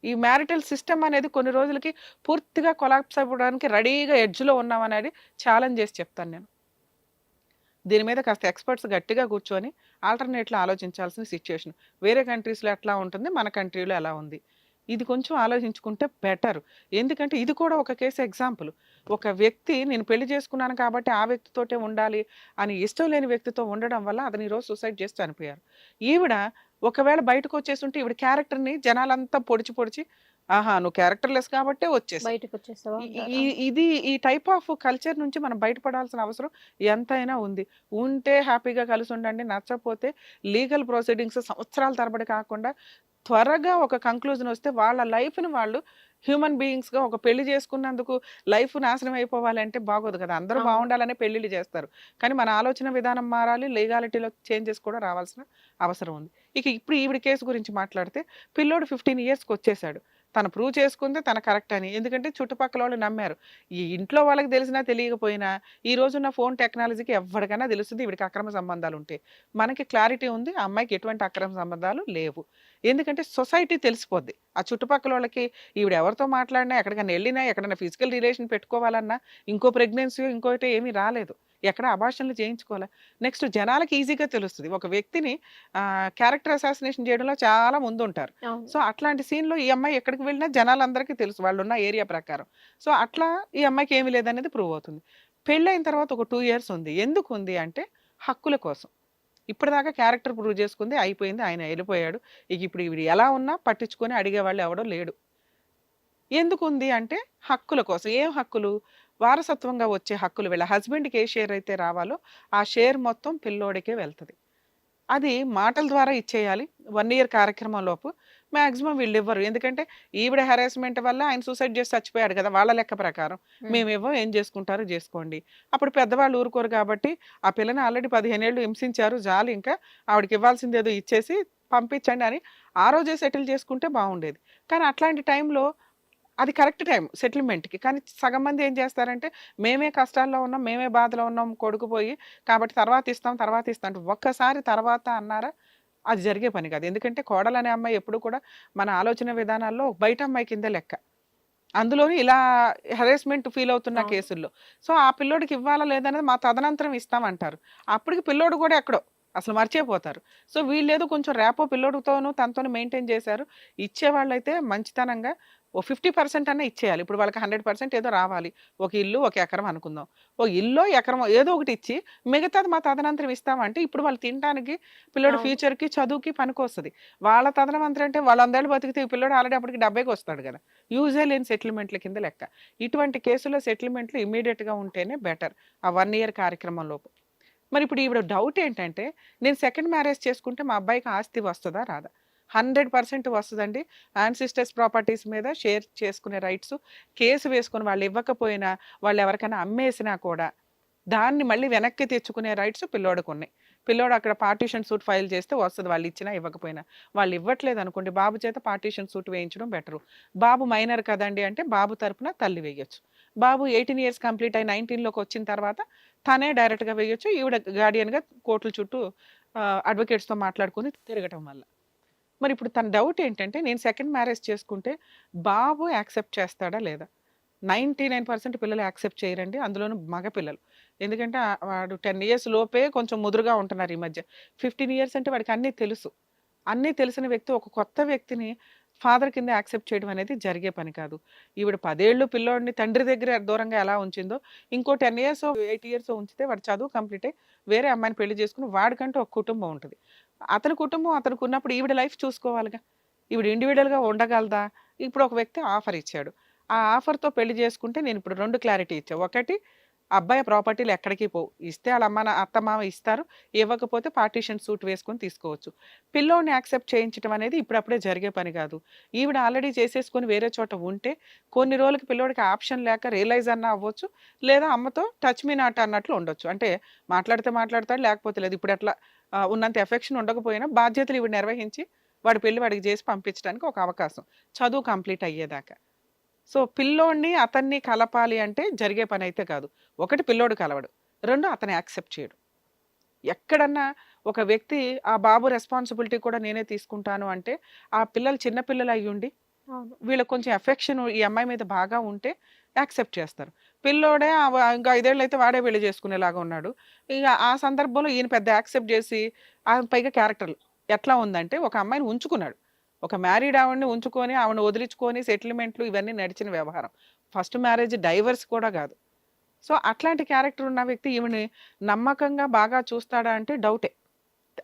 [SPEAKER 2] ఈ మ్యారిటల్ సిస్టమ్ అనేది కొన్ని రోజులకి పూర్తిగా కొలాప్స్ అయిపోవడానికి రెడీగా ఎడ్జ్లో ఉన్నాం అనేది ఛాలెంజ్ చేసి చెప్తాను నేను. దీని మీద కాస్త ఎక్స్పర్ట్స్ గట్టిగా కూర్చొని ఆల్టర్నేట్లు ఆలోచించాల్సిన సిచ్యుయేషన్. వేరే కంట్రీస్లో ఎట్లా ఉంటుంది, మన కంట్రీలో ఎలా ఉంది, ఇది కొంచెం ఆలోచించుకుంటే బెటర్. ఎందుకంటే ఇది కూడా ఒక కేసు ఎగ్జాంపుల్. ఒక వ్యక్తి నేను పెళ్లి చేసుకున్నాను కాబట్టి ఆ వ్యక్తితోటే ఉండాలి అని ఇష్టం లేని వ్యక్తితో ఉండడం వల్ల అతను ఈరోజు సూసైడ్ చేసి చనిపోయారు. ఈవిడ ఒకవేళ బయటకు వచ్చేస్తుంటే ఈవిడ క్యారెక్టర్ని జనాలంతా పొడిచి ఆహా నువ్వు క్యారెక్టర్లెస్ కాబట్టే వచ్చేసావు.
[SPEAKER 1] బయటకు వచ్చేసావా
[SPEAKER 2] ఈ
[SPEAKER 1] అంటారా?
[SPEAKER 2] ఈ- ఇది ఈ టైప్ ఆఫ్ కల్చర్ నుంచి మనం బయటపడాల్సిన అవసరం ఎంతైనా ఉంది. ఉంటే హ్యాపీగా కలిసి ఉండండి, నచ్చకపోతే లీగల్ ప్రొసీడింగ్స్ సంవత్సరాల తరబడి కాకుండా త్వరగా ఒక కంక్లూజన్ వస్తే వాళ్ళ లైఫ్ని వాళ్ళు హ్యూమన్ బీయింగ్స్గా ఒక పెళ్లి చేసుకున్నందుకు లైఫ్ నాశనం అయిపోవాలంటే బాగోదు కదా. అందరూ
[SPEAKER 1] అవును.
[SPEAKER 2] బాగుండాలనే పెళ్లిళ్ళు చేస్తారు, కానీ మన ఆలోచన విధానం మారాలి, లీగాలిటీలో చేంజెస్ కూడా రావాల్సిన అవసరం ఉంది. ఇక ఇప్పుడు ఈవిడ కేసు గురించి మాట్లాడితే పిల్లోడు 15 ఇయర్స్కి వచ్చేసాడు. తను ప్రూవ్ చేసుకుంది తన కరెక్ట్ అని, ఎందుకంటే చుట్టుపక్కల వాళ్ళు నమ్మారు. ఈ ఇంట్లో వాళ్ళకి తెలిసినా తెలియకపోయినా ఈ రోజున్న ఫోన్ టెక్నాలజీకి ఎవరికైనా తెలుస్తుంది వీడికి అక్రమ సంబంధాలు ఉంటే. మనకి క్లారిటీ ఉంది ఆ అమ్మాయికి ఎటువంటి అక్రమ సంబంధాలు లేవు, ఎందుకంటే సొసైటీ తెలిసిపోద్ది. ఆ చుట్టుపక్కల వాళ్ళకి ఈవిడ ఎవరితో మాట్లాడినా, ఎక్కడికైనా వెళ్ళినా, ఎక్కడైనా ఫిజికల్ రిలేషన్ పెట్టుకోవాలన్నా, ఇంకో ప్రెగ్నెన్సీ ఇంకోటి ఏమీ రాలేదు, ఎక్కడ అబార్షన్లు చేయించుకోవాలి. నెక్స్ట్ జనాలకి ఈజీగా తెలుస్తుంది ఒక వ్యక్తిని క్యారెక్టర్ అసాసినేషన్ చేయడంలో చాలా ముందు ఉంటారు.
[SPEAKER 1] అవును.
[SPEAKER 2] సో అట్లాంటి సీన్లో ఈ అమ్మాయి ఎక్కడికి వెళ్ళినా జనాలందరికీ తెలుసు వాళ్ళు ఉన్న ఏరియా ప్రకారం. సో అట్లా ఈ అమ్మాయికి ఏమీ లేదనేది ప్రూవ్ అవుతుంది. పెళ్ళైన తర్వాత ఒక 2 ఇయర్స్ ఉంది. ఎందుకు ఉంది అంటే హక్కుల కోసం. ఇప్పటిదాకా క్యారెక్టర్ ప్రూవ్ చేసుకుంది, అయిపోయింది, ఆయన వెళ్ళిపోయాడు. ఇక ఇప్పుడు ఇవి ఎలా ఉన్నా పట్టించుకొని అడిగేవాళ్ళు ఎవడో లేడు. ఎందుకు ఉంది అంటే హక్కుల కోసం. ఏం హక్కులు? వారసత్వంగా వచ్చే హక్కులు. వీళ్ళ హస్బెండ్కి ఏ షేర్ అయితే రావాలో ఆ షేర్ మొత్తం పిల్లోడికే వెళ్తుంది. అది మాటల ద్వారా ఇచ్చేయాలి 1 ఇయర్ కార్యక్రమం లోపు. మాక్సిమం వీళ్ళు ఇవ్వరు, ఎందుకంటే ఈవిడ హెరాస్మెంట్ వల్ల ఆయన సూసైడ్ చేసి చచ్చిపోయాడు కదా వాళ్ళ లెక్క ప్రకారం. మేము ఇవ్వం, ఏం చేసుకుంటారో చేసుకోండి. అప్పుడు పెద్దవాళ్ళు ఊరుకోరు కాబట్టి ఆ పిల్లని ఆల్రెడీ 15 ఏళ్ళు హింసించారు, జాలి, ఇంకా ఆవిడకి ఇవ్వాల్సింది ఏదో ఇచ్చేసి పంపించండి అని ఆ రోజే సెటిల్ చేసుకుంటే బాగుండేది. కానీ అట్లాంటి టైంలో అది కరెక్ట్ టైం సెటిల్మెంట్కి. కానీ సగం మంది ఏం చేస్తారంటే మేమే కష్టాల్లో ఉన్నాం, మేమే బాధలో ఉన్నాం కొడుకు పోయి, కాబట్టి తర్వాత ఇస్తాం అంటే ఒక్కసారి తర్వాత అన్నారా అది జరిగే పని కాదు. ఎందుకంటే కోడలు అనే అమ్మాయి ఎప్పుడు కూడా మన ఆలోచన విధానాల్లో బయట అమ్మాయి కింద లెక్క, అందులోని ఇలా హెరాస్మెంట్ ఫీల్ అవుతున్న
[SPEAKER 1] అవును.
[SPEAKER 2] కేసుల్లో. సో ఆ పిల్లోడికి ఇవ్వాలా లేదనేది మా తదనంతరం ఇస్తామంటారు. అప్పటికి పిల్లోడు కూడా ఎక్కడో అసలు మర్చిపోతారు. సో వీళ్ళేదో కొంచెం రేపో పిల్లోడితోనూ తనతోనూ మెయింటైన్ చేశారు. ఇచ్చేవాళ్ళైతే మంచితనంగా ఓ 50% అన్నా ఇచ్చేయాలి. ఇప్పుడు వాళ్ళకి 100% ఏదో రావాలి. ఒక ఇల్లు, ఒక ఎకరం అనుకుందాం. ఓ ఇల్లో, ఎకరమో ఏదో ఒకటి ఇచ్చి మిగతాది మా తదనంతరం ఇస్తామంటే ఇప్పుడు వాళ్ళు తినడానికి, పిల్లోడి
[SPEAKER 1] అవును.
[SPEAKER 2] ఫ్యూచర్కి, చదువుకి పనికొస్తుంది. వాళ్ళ తదనంతరం అంటే వాళ్ళు 100 ఏళ్ళు బతికితే ఈ పిల్లోడు ఆల్రెడీ అప్పటికి 70కి వస్తాడు కదా. యూజే లేని సెటిల్మెంట్ల కింద లెక్క. ఇటువంటి కేసుల్లో సెటిల్మెంట్లు ఇమీడియట్గా ఉంటేనే బెటర్ ఆ 1 ఇయర్ కార్యక్రమం లోపు. మరి ఇప్పుడు ఈవిడ డౌట్ ఏంటంటే నేను సెకండ్ మ్యారేజ్ చేసుకుంటే మా అబ్బాయికి ఆస్తి వస్తుందా రాదా? 100% వస్తుందండి. యాన్సిస్టర్స్ ప్రాపర్టీస్ మీద షేర్ చేసుకునే రైట్స్, కేసు వేసుకుని వాళ్ళు ఇవ్వకపోయినా, వాళ్ళు ఎవరికైనా అమ్మేసినా కూడా దాన్ని మళ్ళీ వెనక్కి తెచ్చుకునే రైట్స్ పిల్లోడికి ఉన్నాయి. పిల్లోడు అక్కడ పార్టీషన్ సూట్ ఫైల్ చేస్తే వస్తుంది, వాళ్ళు ఇచ్చినా ఇవ్వకపోయినా. వాళ్ళు ఇవ్వట్లేదు అనుకోండి, బాబు చేత పార్టీషన్ సూట్ వేయించడం బెటరు. బాబు మైనర్ కదండి అంటే బాబు తరపున తల్లి వేయొచ్చు. బాబు 18 ఇయర్స్ కంప్లీట్ అయి 19లోకి వచ్చిన తర్వాత తనే డైరెక్ట్గా వేయొచ్చు. ఈవిడ గార్డియన్గా కోర్టుల చుట్టూ అడ్వకేట్స్తో మాట్లాడుకుని తిరగటం వల్ల. మరి ఇప్పుడు తన డౌట్ ఏంటంటే నేను సెకండ్ మ్యారేజ్ చేసుకుంటే బాబు యాక్సెప్ట్ చేస్తాడా లేదా? 99% పిల్లలు యాక్సెప్ట్ చేయరండి, అందులోనూ మగ పిల్లలు. ఎందుకంటే వాడు 10 ఇయర్స్ లోపే కొంచెం ముదురుగా ఉంటున్నారు ఈ మధ్య. 15 ఇయర్స్ అంటే వాడికి అన్నీ తెలుసు. అన్నీ తెలిసిన వ్యక్తి ఒక కొత్త వ్యక్తిని ఫాదర్ కింద యాక్సెప్ట్ చేయడం అనేది జరిగే పని కాదు. ఈవిడ 10 ఏళ్ళు పిల్లోడిని తండ్రి దగ్గర దూరంగా ఎలా ఉంచిందో ఇంకో 10 ఇయర్స్ 8 ఇయర్స్ ఉంచితే వాడు చదువు కంప్లీట్ అయ్యి వేరే అమ్మాయిని పెళ్లి చేసుకుని వాడికంటూ ఒక కుటుంబం ఉంటుంది. అతని కుటుంబం అతనికి ఉన్నప్పుడు ఈవిడ లైఫ్ చూసుకోవాలిగా. ఈవిడ ఇండివిజువల్గా ఉండగలదా? ఇప్పుడు ఒక వ్యక్తి ఆఫర్ ఇచ్చాడు, ఆ ఆఫర్తో పెళ్లి చేసుకుంటే నేను ఇప్పుడు 2 క్లారిటీ ఇచ్చా. ఒకటి, అబ్బాయి ప్రాపర్టీలు ఎక్కడికి పోవు, ఇస్తే వాళ్ళ అత్త మామ ఇస్తారు, ఇవ్వకపోతే పార్టీషన్ సూట్ వేసుకొని తీసుకోవచ్చు. పిల్లోని యాక్సెప్ట్ చేయించడం అనేది ఇప్పుడప్పుడే జరిగే పని కాదు. ఈవిడ ఆల్రెడీ చేసేసుకొని వేరే చోట ఉంటే కొన్ని రోజులకి పిల్లోడికి ఆప్షన్ లేక రియలైజ్ అన్నా అవ్వచ్చు, లేదా అమ్మతో టచ్ మీ నాట్ అన్నట్లు ఉండొచ్చు. అంటే మాట్లాడితే మాట్లాడతాడు, లేకపోతే లేదు. ఇప్పుడు అట్లా ఉన్నంత ఎఫెక్షన్ ఉండకపోయినా బాధ్యతలు ఈవిడ నిర్వహించి వాడి పెళ్లి వాడికి చేసి పంపించడానికి ఒక అవకాశం, చదువు కంప్లీట్ అయ్యేదాకా. సో పిల్లోడిని అతన్ని కలపాలి అంటే జరిగే పని అయితే కాదు. ఒకటి, పిల్లోడు కలవడు. 2, అతను యాక్సెప్ట్ చేయడు. ఎక్కడన్నా ఒక వ్యక్తి ఆ బాబు రెస్పాన్సిబిలిటీ కూడా నేనే తీసుకుంటాను అంటే ఆ పిల్లలు చిన్న పిల్లలు అయ్యుండి
[SPEAKER 1] అవును.
[SPEAKER 2] వీళ్ళకి కొంచెం ఎఫెక్షన్ ఈ అమ్మాయి మీద బాగా ఉంటే యాక్సెప్ట్ చేస్తారు. పిల్లోడే ఇంకా 5 ఏళ్ళు అయితే వాడే పెళ్లి చేసుకునేలాగా ఉన్నాడు. ఇక ఆ సందర్భంలో ఈయన పెద్ద యాక్సెప్ట్ చేసి పైగా క్యారెక్టర్లు ఎట్లా ఉందంటే ఒక అమ్మాయిని ఉంచుకున్నాడు. ఒక మ్యారీడ్ ఆవిడని ఉంచుకొని ఆవిడని వదిలించుకొని సెటిల్మెంట్లు ఇవన్నీ నడిచిన వ్యవహారం. ఫస్ట్ మ్యారేజ్ డైవర్స్ కూడా కాదు. సో అట్లాంటి క్యారెక్టర్ ఉన్న వ్యక్తి ఈవిని నమ్మకంగా బాగా చూస్తాడా అంటే డౌటే.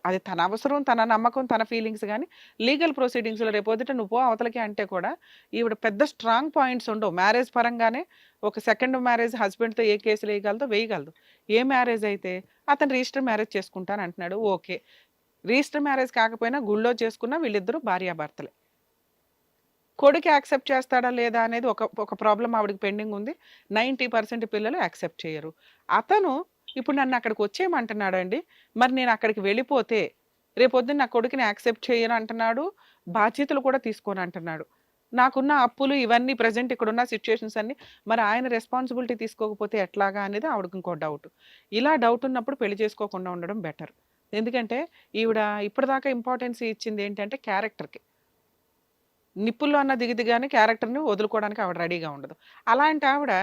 [SPEAKER 2] అది తన అవసరం, తన నమ్మకం, తన ఫీలింగ్స్ కానీ లీగల్ ప్రొసీడింగ్స్లో రేపొద్దుట నువ్వు పో అవతలకి అంటే కూడా ఈవిడ పెద్ద స్ట్రాంగ్ పాయింట్స్ ఉండవు. మ్యారేజ్ పరంగానే ఒక సెకండ్ మ్యారేజ్ హస్బెండ్తో ఏ కేసులు వేయగలదు. ఏ మ్యారేజ్ అయితే అతను రిజిస్టర్ మ్యారేజ్ చేసుకుంటాను అంటున్నాడు. ఓకే, రిజిస్టర్ మ్యారేజ్ కాకపోయినా గుళ్ళో చేసుకున్న వీళ్ళిద్దరూ భార్యాభర్తలే. కొడుకు యాక్సెప్ట్ చేస్తాడా లేదా అనేది ఒక ప్రాబ్లం ఆవిడకి పెండింగ్ ఉంది. 90% పిల్లలు యాక్సెప్ట్ చేయరు. అతను ఇప్పుడు నన్ను అక్కడికి వచ్చేయమంటున్నాడు అండి, మరి నేను అక్కడికి వెళ్ళిపోతే రేపొద్దున నా కొడుకుని యాక్సెప్ట్ చేయను అంటున్నాడు, బాధ్యతలు కూడా తీసుకోను అంటున్నాడు. నాకున్న అప్పులు ఇవన్నీ ప్రజెంట్ ఇక్కడున్న సిచ్యుయేషన్స్ అన్ని మరి ఆయన రెస్పాన్సిబిలిటీ తీసుకోకపోతే ఎట్లాగా అనేది ఆవిడకి ఇంకో డౌట్. ఇలా డౌట్ ఉన్నప్పుడు పెళ్లి చేసుకోకుండా ఉండడం బెటర్. ఎందుకంటే ఈవిడ ఇప్పటిదాకా ఇంపార్టెన్స్ ఇచ్చింది ఏంటంటే క్యారెక్టర్కి. నిప్పుల్లో అన్న దిగిదిగానే క్యారెక్టర్ని వదులుకోవడానికి ఆవిడ రెడీగా ఉండదు. అలాంటి ఆవిడ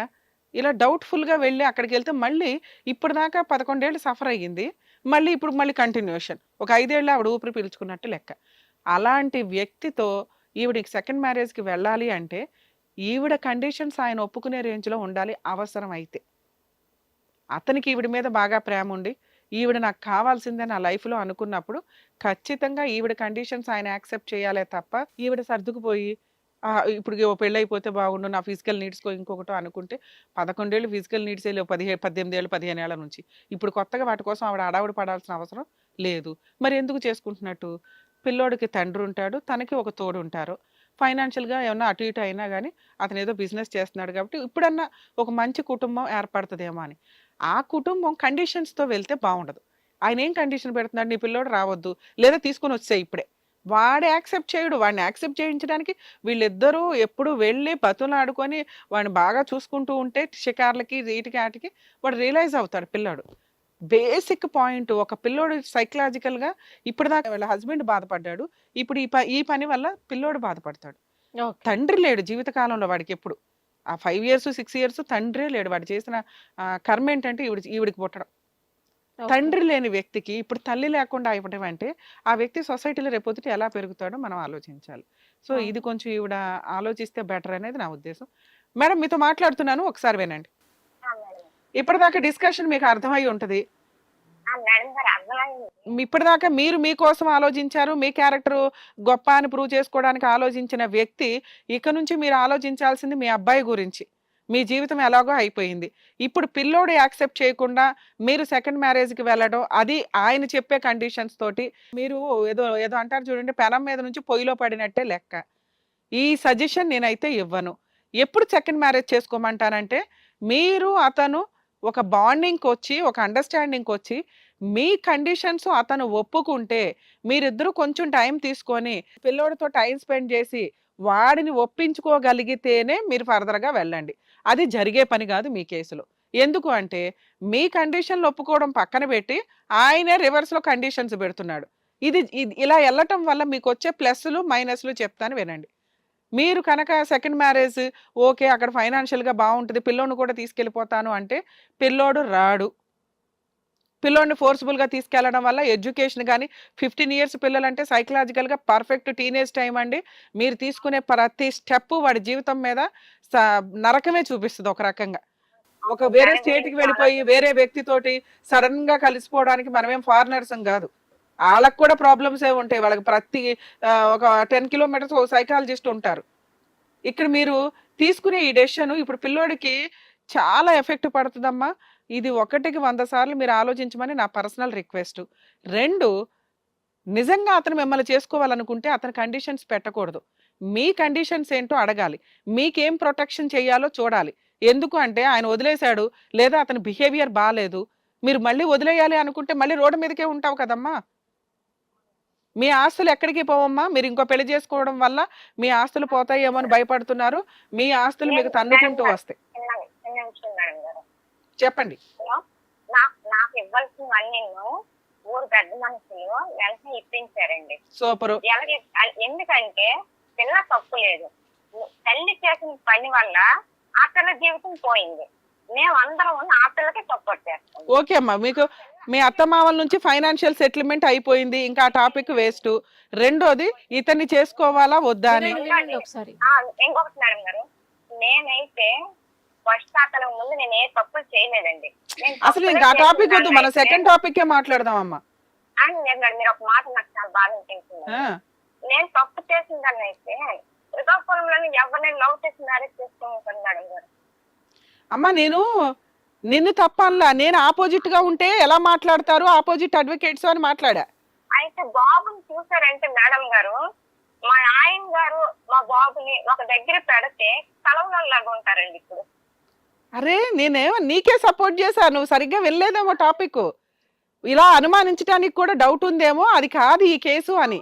[SPEAKER 2] ఇలా డౌట్ఫుల్గా వెళ్ళి అక్కడికి వెళ్తే మళ్ళీ ఇప్పటిదాకా 11 ఏళ్ళు సఫర్ అయ్యింది, ఇప్పుడు కంటిన్యూషన్. ఒక 5 ఏళ్ళు ఆవిడ ఊపిరి పీల్చుకున్నట్టు లెక్క. అలాంటి వ్యక్తితో ఈవిడికి సెకండ్ మ్యారేజ్కి వెళ్ళాలి అంటే ఈవిడ కండిషన్స్ ఆయన ఒప్పుకునే రేంజ్లో ఉండాలి అవసరం అయితే. అతనికి ఈవిడ మీద బాగా ప్రేమ ఉండి ఈవిడ నాకు కావాల్సిందే నా లైఫ్లో అనుకున్నప్పుడు ఖచ్చితంగా ఈవిడ కండిషన్స్ ఆయన యాక్సెప్ట్ చేయాలే తప్ప ఈవిడ సర్దుకుపోయి ఇప్పుడు పెళ్ళి అయిపోతే బాగుండు, నా ఫిజికల్ నీడ్స్కో ఇంకొకటో అనుకుంటే 11 ఏళ్ళు ఫిజికల్ నీడ్స్ 18 ఏళ్ళు 15 ఏళ్ళ నుంచి ఇప్పుడు కొత్తగా వాటి కోసం ఆవిడ అడావిడి పడాల్సిన అవసరం లేదు. మరి ఎందుకు చేసుకుంటున్నట్టు? పిల్లోడికి తండ్రి ఉంటాడు, తనకి ఒక తోడు ఉంటారు. ఫైనాన్షియల్గా ఏమన్నా అటు ఇటు అయినా కానీ అతను ఏదో బిజినెస్ చేస్తున్నాడు కాబట్టి ఇప్పుడన్నా ఒక మంచి కుటుంబం ఏర్పడుతుందేమో అని. ఆ కుటుంబం కండిషన్స్తో వెళ్తే బాగుండదు. ఆయన ఏం కండిషన్ పెడుతున్నాడు, నీ పిల్లోడు రావద్దు లేదా తీసుకొని వచ్చాయి ఇప్పుడే. వాడు యాక్సెప్ట్ చేయడు. వాడిని యాక్సెప్ట్ చేయించడానికి వీళ్ళిద్దరూ ఎప్పుడు వెళ్ళి బతులాడుకొని వాడిని బాగా చూసుకుంటూ ఉంటే షికార్లకి వీటికి వాటికి వాడు రియలైజ్ అవుతాడు పిల్లాడు. బేసిక్ పాయింట్, ఒక పిల్లోడు సైకలాజికల్గా ఇప్పటిదాకా వాళ్ళ హస్బెండ్ బాధపడ్డాడు, ఇప్పుడు ఈ పని వల్ల పిల్లోడు బాధపడతాడు. తండ్రి లేడు జీవితకాలంలో వాడికి ఎప్పుడు. ఆ 5 years 6 years తండ్రే లేడు. వాడు చేసిన కర్మ ఏంటంటే ఈవిడికి పుట్టడం. తండ్రి లేని వ్యక్తికి ఇప్పుడు తల్లి లేకుండా ఇవ్వడం అంటే ఆ వ్యక్తి సొసైటీలో రేపొద్దుట ఎలా పెరుగుతాడో మనం ఆలోచించాలి. సో ఇది కొంచెం ఈవిడ ఆలోచిస్తే బెటర్ అనేది నా ఉద్దేశం. మేడం మీతో మాట్లాడుతున్నాను, ఒకసారి వినండి. ఇప్పటిదాకా డిస్కషన్ మీకు అర్థమై ఉంటుంది. ఇప్పటిదాకా మీరు మీకోసం ఆలోచించారు, మీ క్యారెక్టర్ గొప్ప అని ప్రూవ్ చేసుకోవడానికి ఆలోచించిన వ్యక్తి ఇక నుంచి మీరు ఆలోచించాల్సింది మీ అబ్బాయి గురించి. మీ జీవితం ఎలాగో అయిపోయింది. ఇప్పుడు పిల్లోడు యాక్సెప్ట్ చేయకుండా మీరు సెకండ్ మ్యారేజ్కి వెళ్ళడం, అది ఆయన చెప్పే కండిషన్స్ తోటి మీరు ఏదో ఏదో అంటారు చూడండి, పెనం మీద నుంచి పొయ్యిలో పడినట్టే లెక్క. ఈ సజెషన్ నేనైతే ఇవ్వను. ఎప్పుడు సెకండ్ మ్యారేజ్ చేసుకోమంటానంటే మీరు అతను ఒక బాండింగ్కి వచ్చి ఒక అండర్స్టాండింగ్కి వచ్చి మీ కండిషన్స్ అతను ఒప్పుకుంటే మీరిద్దరూ కొంచెం టైం తీసుకొని పిల్లోడితో టైం స్పెండ్ చేసి వాడిని ఒప్పించుకోగలిగితేనే మీరు ఫర్దర్గా వెళ్ళండి. అది జరిగే పని కాదు మీ కేసులో. ఎందుకు అంటే మీ కండిషన్లు ఒప్పుకోవడం పక్కన పెట్టి ఆయనే రివర్స్లో కండిషన్స్ పెడుతున్నాడు. ఇది ఇలా వెళ్ళటం వల్ల మీకు వచ్చే ప్లస్లు మైనస్లు చెప్తాను వినండి. మీరు కనుక సెకండ్ మ్యారేజ్ ఓకే అక్కడ ఫైనాన్షియల్గా బాగుంటుంది, పిల్లోడిని కూడా తీసుకెళ్ళిపోతాను అంటే పిల్లోడు రాడు. పిల్లోడిని ఫోర్స్ఫుల్గా తీసుకెళ్లడం వల్ల ఎడ్యుకేషన్ కానీ 15 years పిల్లలంటే సైకలాజికల్గా పర్ఫెక్ట్ టీనేజ్ టైం అండి. మీరు తీసుకునే ప్రతి స్టెప్ వాడి జీవితం మీద నరకమే చూపిస్తుంది ఒక రకంగా. ఒక వేరే స్టేట్కి వెళ్ళిపోయి వేరే వ్యక్తితోటి సడన్గా కలిసిపోవడానికి మనమేం ఫారినర్స్ కాదు. వాళ్ళకు కూడా ప్రాబ్లమ్స్ ఏ ఉంటాయి. వాళ్ళకి ప్రతి ఒక 10 kilometers ఒక సైకాలజిస్ట్ ఉంటారు. ఇక్కడ మీరు తీసుకునే ఈ డెసిషన్ ఇప్పుడు పిల్లోడికి చాలా ఎఫెక్ట్ పడుతుందమ్మా. ఇది 1కి 100 సార్లు మీరు ఆలోచించమని నా పర్సనల్ రిక్వెస్ట్. 2, నిజంగా అతను మిమ్మల్ని చేసుకోవాలనుకుంటే అతని కండిషన్స్ పెట్టకూడదు. మీ కండిషన్స్ ఏంటో అడగాలి. మీకేం ప్రొటెక్షన్ చేయాలో చూడాలి. ఎందుకు అంటే ఆయన వదిలేశాడు లేదా అతని బిహేవియర్ బాగాలేదు, మీరు మళ్ళీ వదిలేయాలి అనుకుంటే మళ్ళీ రోడ్డు మీదకే ఉంటావు కదమ్మా. మీ ఆస్తులు ఎక్కడికి పోవమ్మా. మీరు ఇంకో పెళ్లి చేసుకోవడం వల్ల మీ ఆస్తులు పోతాయేమో అని భయపడుతున్నారు. మీ ఆస్తులు మీకు తన్నుకుంటూ వస్తాయి. చెప్పండి.
[SPEAKER 3] నాకు ఇవ్వాల్సినవన్నీ ఊరు పెద్ద మనుషులు వెంటనే ఇప్పించారండి.
[SPEAKER 2] సూపర్.
[SPEAKER 3] ఎందుకంటే పిల్ల తప్పు లేదు, తల్లి చేసిన పని వల్ల ఆ పిల్ల జీవితం పోయింది. మేమందరం ఆ పిల్లకి సపోర్ట్ చేస్తాం.
[SPEAKER 2] ఓకే అమ్మా, మీకు మీ అత్తమామల నుంచి ఫైనాన్షియల్ సెటిల్మెంట్ అయిపోయింది, ఇంకా ఆ టాపిక్ వేస్ట్. 2వది ఇతన్ని చేసుకోవాలా వద్దా అని.
[SPEAKER 3] ఇంకొకటి మేడం గారు, నేనైతే ఫస్ట్ అతను ముందు నేను ఏ తప్పులు చేయలేదండి.
[SPEAKER 2] అసలు ఇంకా ఆ టాపిక్ వద్దు, మన సెకండ్ టాపిక్ మాట్లాడదాం అమ్మా.
[SPEAKER 3] అని నేను మీరు ఒక మాట నాకు చాలా బాగా అనిపించింది.
[SPEAKER 2] ఆ,
[SPEAKER 3] నేను తప్పు చేసిందని అయితే శ్రీకాకుళంలో ఎవరిని లవ్ చేసి మ్యారేజ్ చేసుకుంటాను మేడం గారు.
[SPEAKER 2] అమ్మా నేను నిన్ను తప్పనలా, నేను ఆపోజిట్ గా ఉంటే ఎలా మాట్లాడతారు ఆపోజిట్ అడ్వకేట్స్ అని మాట్లాడా.
[SPEAKER 3] అయితే బాబుని చూసారంటే మేడం గారు, మా ఆయన గారు మా బాబుని ఒక దగ్గర పెడితే కలవలాగా ఉంటారండి ఇప్పుడు.
[SPEAKER 2] అరే నేనేమో నీకే సపోర్ట్ చేశా, నువ్వు సరిగ్గా వెళ్ళలేదేమో టాపిక్. ఇలా అనుమానించడానికి కూడా డౌట్ ఉందేమో, అది కాదు ఈ కేసు అని.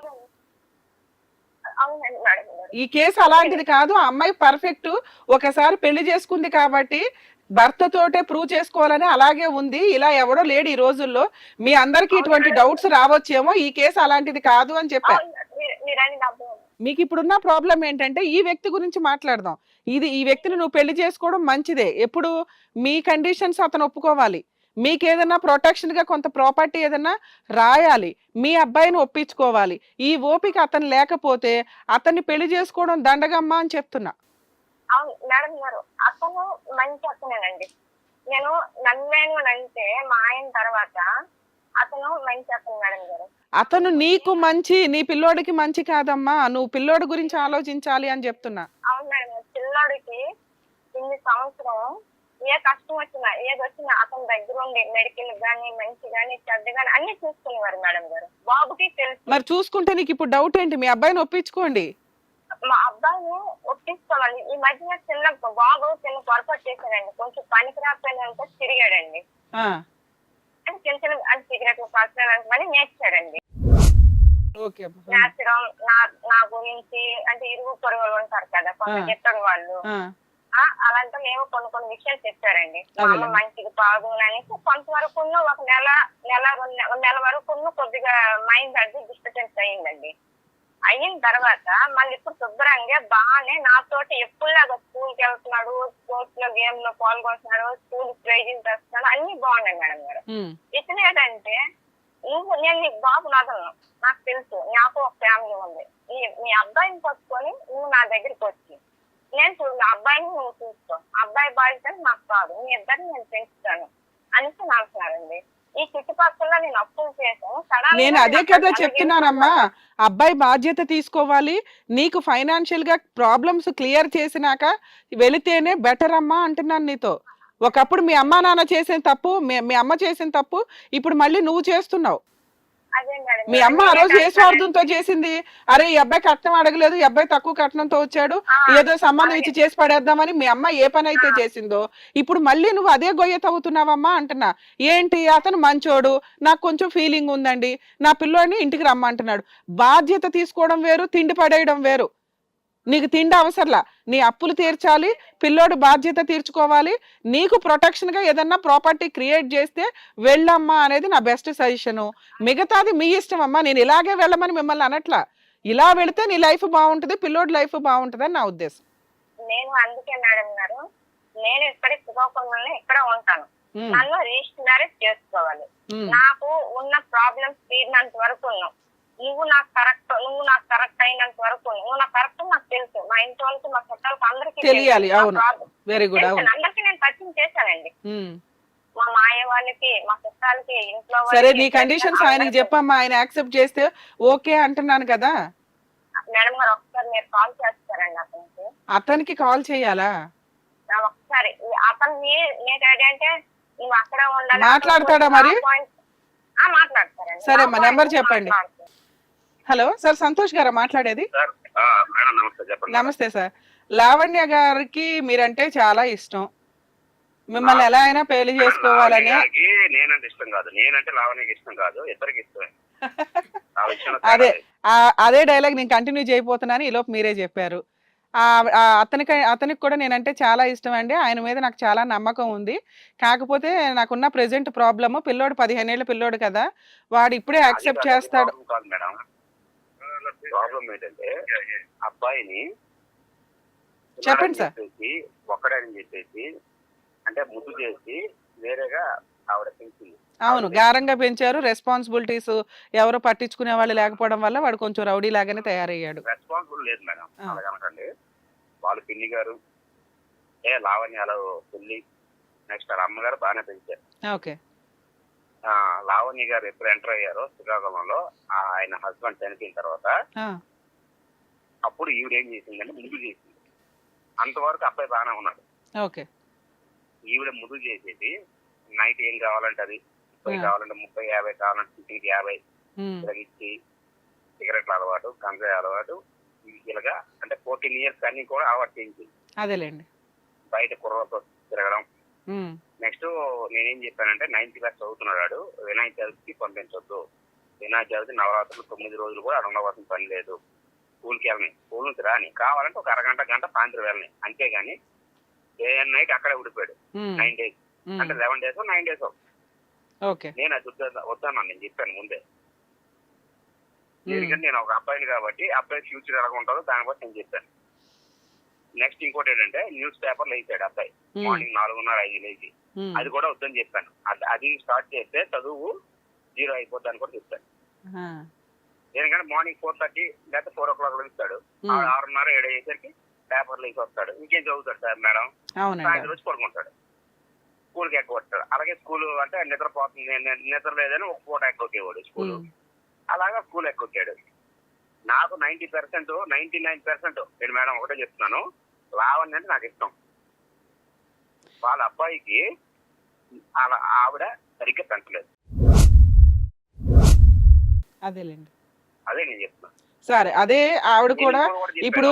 [SPEAKER 3] అవునండి మేడం గారు.
[SPEAKER 2] ఈ కేసు అలాంటిది కాదు, ఆ అమ్మాయి పర్ఫెక్ట్, ఒకసారి పెళ్లి చేసుకుంది కాబట్టి భర్తతోటే ప్రూవ్ చేసుకోవాలని అలాగే ఉంది. ఇలా ఎవడో లేడు ఈ రోజుల్లో. మీ అందరికి ఇటువంటి డౌట్స్ రావచ్చేమో, ఈ కేసు అలాంటిది కాదు అని చెప్పా.
[SPEAKER 3] మీరని డబ్బు
[SPEAKER 2] మీకు ఇప్పుడున్న ప్రాబ్లం ఏంటంటే ఈ వ్యక్తి గురించి మాట్లాడదాం. ఈ వ్యక్తిని నువ్వు పెళ్లి చేసుకోవడం మంచిదే. ఎప్పుడు మీ కండిషన్స్ అతను ఒప్పుకోవాలి. మీకు ఏదైనా ప్రొటెక్షన్ గా కొంత ప్రాపర్టీ ఏదైనా రాయాలి, మీ అబ్బాయిని ఒప్పించుకోవాలి. ఈ ఓపిక అతను లేకపోతే అతన్ని పెళ్లి చేసుకోవడం దండగమ్మా అని చెప్తున్నా.
[SPEAKER 3] అవును మేడం గారు, అతను మంచి అతనేనండి. నేను నన్ను అంటే మా ఆయన తర్వాత అతను మంచి అతను మేడం గారు.
[SPEAKER 2] అతను నీకు మంచి, నీ పిల్లోడికి మంచి కాదమ్మా, నువ్వు పిల్లోడి గురించి ఆలోచించాలి అని చెప్తున్నా.
[SPEAKER 3] అవును మేడం గారు, పిల్లోడికి ఇన్ని సంవత్సరం ఏ కష్టం వచ్చినా ఏది వచ్చినా అతని దగ్గర ఉండి మెడికల్ గానీ మంచి గానీ చెడ్డ గానీ అన్ని చూసుకునేవారు మేడం గారు. బాబుకి తెలుసు.
[SPEAKER 2] మరి చూసుకుంటే నీకు ఇప్పుడు డౌట్ ఏంటి? మీ అబ్బాయిని ఒప్పించుకోండి.
[SPEAKER 3] మా అబ్బాయిని ఒప్పిస్తామండి. ఈ మధ్యన చిన్న బాబు చిన్న పొరపాటు చేశాడండి, కొంచెం పనికి రాకపోయినంత తిరిగాడండి. అంటే చిన్న చిన్న అంటే సిగరెట్లు కాల్చడానికి నేర్చాడండి. నేర్చడం నా గురించి అంటే ఇరుగు పొరుగులు ఉంటారు కదా కొంత చెప్పడం వాళ్ళు, అలాంటి మేము కొన్ని విషయాలు చెప్పారండి. మా అమ్మ మంచిగా బాగుందని కొంతవరకు ఒక నెల వరకు కొద్దిగా మైండ్ అది డిస్టర్బెన్స్ అయ్యిందండి. అయిన తర్వాత మళ్ళీ ఇప్పుడు శుభ్రంగా బాగానే నాతోటి ఎప్పుడులాగా స్కూల్కి వెళ్తున్నాడు, స్పోర్ట్స్ లో గేమ్ లో పాల్గొంటున్నాడు, స్కూల్ ప్రైజింగ్ చేస్తున్నాడు, అన్ని బాగున్నాయి మేడం గారు. ఇతను ఏంటంటే నేను నీకు బాబు నదలను, నాకు తెలుసు, నాకు ఒక ఫ్యామిలీ ఉంది, మీ అబ్బాయిని పట్టుకొని నువ్వు నా దగ్గరికి వచ్చి నేను చూడు అబ్బాయిని నువ్వు చూసుకో, అబ్బాయి బాధ్యత నాకు కాదు, మీ ఇద్దరిని నేను పెంచుతాను అనేసి అంటున్నారండి. ఈ చుట్టుపక్కల నేను అప్పులు చేశాను.
[SPEAKER 2] నేను అదే కదా చెప్తున్నానమ్మా, అబ్బాయి బాధ్యత తీసుకోవాలి. నీకు ఫైనాన్షియల్ గా ప్రాబ్లమ్స్ క్లియర్ చేసినాక వెళితేనే బెటర్ అమ్మా అంటున్నాను నీతో. ఒకప్పుడు మీ అమ్మా నాన్న చేసిన తప్పు, మీ అమ్మ చేసిన తప్పు ఇప్పుడు మళ్ళీ నువ్వు చేస్తున్నావు. మీ అమ్మ ఆ రోజు ఏ స్వార్థంతో చేసింది? అరే ఈ అబ్బాయి కట్నం అడగలేదు, ఈ అబ్బాయి తక్కువ కట్నంతో వచ్చాడు, ఏదో సంబంధం ఇచ్చి చేసి పడేద్దామని మీ అమ్మ ఏ పని అయితే చేసిందో ఇప్పుడు మళ్ళీ నువ్వు అదే గొయ్య తవ్వుతున్నావమ్మా అంటున్నా. ఏంటి అతను మంచోడు, నాకు కొంచెం ఫీలింగ్ ఉందండి, నా పిల్లోడిని ఇంటికి రమ్మంటున్నాడు. బాధ్యత తీసుకోవడం వేరు, తిండి పడేయడం వేరు. నీకు తిండి అవసరంలా, నీ అప్పులు తీర్చాలి, పిల్లోడు బాధ్యత తీర్చుకోవాలి. నీకు ప్రొటెక్షన్ గా ఏదన్నా ప్రాపర్టీ క్రియేట్ చేస్తే వెళ్ళమ్మా అనేది నా బెస్ట్ సజెషను. మిగతాది మీ ఇష్టం అమ్మా, నేను ఇలాగే వెళ్ళమని మిమ్మల్ని అనట్లా. ఇలా వెళితే నీ లైఫ్ బాగుంటది, పిల్లోడి లైఫ్ బాగుంటది అని నా ఉద్దేశం.
[SPEAKER 3] నేను అందుకే మేడం గారు, నేను ఇక్కడికి శ్రీకాకుళంలో ఇక్కడ ఉంటాను, నన్ను రిజిస్టర్ మ్యారేజ్ చేసుకోవాలి. నాకు ఉన్న ప్రాబ్లమ్స్ తీరినంత వరకు నువ్వు నాకు కరెక్ట్ అయినంత వరకు నువ్వు నాకు కరెక్ట్ నాకు తెలుసు. మా ఇంటి వాళ్ళకి మా చుట్టాలకి అందరికీ
[SPEAKER 2] తెలియాలి. అవును, వెరీ గుడ్.
[SPEAKER 3] అందరికీ నేను పరిచయం చేశానండి, మా మాయ వాళ్ళకి, మా చుట్టాలకి, ఇంట్లో.
[SPEAKER 2] సరే నీ కండిషన్స్ ఆయనకి చెప్పమ్మా, ఆయన యాక్సెప్ట్ చేస్తే ఓకే అంటున్నాను కదా.
[SPEAKER 3] మేడం గారు ఒకసారి మీరు కాల్ చేస్తారండి
[SPEAKER 2] అతనికి కాల్ చేయాలా?
[SPEAKER 3] ఒకసారి అతను ఏంటంటే నువ్వు అక్కడ ఉండాలి.
[SPEAKER 2] మాట్లాడతాడా మరి?
[SPEAKER 3] మాట్లాడతారండి.
[SPEAKER 2] సరే అమ్మా, నెంబర్ చెప్పండి. హలో సార్, సంతోష్ గారా మాట్లాడేది? నమస్తే సార్. లావణ్య గారికి మీరంటే చాలా ఇష్టం, మిమ్మల్ని ఎలా అయినా పెళ్లి చేసుకోవాలని.
[SPEAKER 4] నేనంటే ఇష్టం కాదు, నేనంటే లావణ్యకి ఇష్టం కాదు, ఇద్దరికి ఇష్టమే.
[SPEAKER 2] అదే డైలాగ్ నేను కంటిన్యూ చేయబోతున్నాను, ఈలోపు మీరే చెప్పారు. అతనికి కూడా నేనంటే చాలా ఇష్టం అండి, ఆయన మీద నాకు చాలా నమ్మకం ఉంది. కాకపోతే నాకున్న ప్రెసెంట్ ప్రాబ్లమ్, పిల్లోడు 15 ఏళ్ళ పిల్లోడు కదా, వాడు ఇప్పుడే యాక్సెప్ట్ చేస్తాడు.
[SPEAKER 4] ప్రాబ్లం ఏంటంటే అబ్బాయిని
[SPEAKER 2] చెప్పండి సార్.
[SPEAKER 4] ఒక్కడని చెప్పేసి అంటే ముద్దు చేసి వేరేగా ఆవిడ పెంచింది.
[SPEAKER 2] అవును, గారంగా పెంచారు. రెస్పాన్సిబిలిటీస్ ఎవరు పట్టించుకునే వాళ్ళు లేకపోవడం వల్ల వాడు కొంచెం రౌడీ లాగానే తయారయ్యాడు.
[SPEAKER 4] రెస్పాన్సిబుల్ లేదు మేడం, అలాగనకండి. వాళ్ళు పిన్ని గారు లావణ్య అలా పెళ్లి, నెక్స్ట్ వాళ్ళ అమ్మగారు బాగానే పెంచారు.
[SPEAKER 2] ఓకే.
[SPEAKER 4] లావణ్య గారు ఎప్పుడు ఎంటర్ అయ్యారో శ్రీకాకుళంలో ఆయన హస్బెండ్ చనిపోయిన తర్వాత అప్పుడు ఈవిడ ఏం చేసిందంటే ముద్దు చేసింది. అంతవరకు అబ్బాయి బాగానే ఉన్నాడు.
[SPEAKER 2] ఓకే.
[SPEAKER 4] ఈవిడ ముద్దు చేసేది నైట్ ఏం కావాలంటే అది 30 కావాలంటే 30, 50 కావాలంటే 50 ఇచ్చి సిగరెట్ల అలవాటు, గంజాయి అలవాటు, ఇలాగా అంటే 14 ఇయర్స్ అన్ని కూడా అలవాటు చేయించింది.
[SPEAKER 2] అదేలేండి.
[SPEAKER 4] బయట కుర్రలతో తిరగడం. నెక్స్ట్ నేనేం చెప్పానంటే 9th క్లాస్ చదువుతున్నాడు, వినాయక చవితికి పంపించొద్దు, వినాయక చవితి నవరాత్రులు 9 రోజులు కూడా అక్కడ ఉండవలసిన పని లేదు, స్కూల్కి వెళ్ళని, స్కూల్ నుంచి రాని, కావాలంటే ఒక అరగంట గంట సాయంత్రం వెళ్ళని, అంతేగాని డే అండ్ నైట్ అక్కడే ఉండిపోయాడు 9 days, అంటే 11 days 9 days.
[SPEAKER 2] ఓకే.
[SPEAKER 4] నేను అది వద్దాను, నేను చెప్పాను ముందే. ఎందుకంటే నేను ఒక అబ్బాయిని కాబట్టి అబ్బాయి ఫ్యూచర్ ఎలా ఉంటుందో దాని బట్టి నేను చెప్పాను. నెక్స్ట్ ఇంకోటి ఏంటంటే న్యూస్ పేపర్లు వేసాడు అబ్బాయి మార్నింగ్ 4:30, 5 లేచి, అది కూడా వద్దని చెప్పాను. అది స్టార్ట్ చేస్తే చదువు 0 అయిపోద్ది అని కూడా చెప్పాను. ఎందుకంటే మార్నింగ్ 4:30 లేకపోతే 4 o'clock ఇస్తాడు, 6:30, 7 అయ్యేసరికి పేపర్లు వేసి వస్తాడు, ఇంకేం చదువుతాడు సార్ మేడం, సాయంత్రం వచ్చి పడుకుంటాడు, స్కూల్కి ఎగ్గొట్టాడు. అలాగే స్కూల్ అంటే నిద్రపోతుంది, నిద్ర లేదని ఒక పూట ఎగ్గొట్టేవాడు స్కూల్, అలాగా స్కూల్ ఎగ్గొట్టాడు. నాకు 90%, 99% నేను మేడం ఒకటే చెప్తున్నాను, లావణ్య అంటే నాకు ఇష్టం. వాళ్ళ అబ్బాయికి అలా ఆవిడ సరిగ్గా పెంచలేదు.
[SPEAKER 2] అదేలేండి.
[SPEAKER 4] అదే నేను చెప్తున్నాను.
[SPEAKER 2] సరే, అదే ఆవిడ కూడా ఇప్పుడు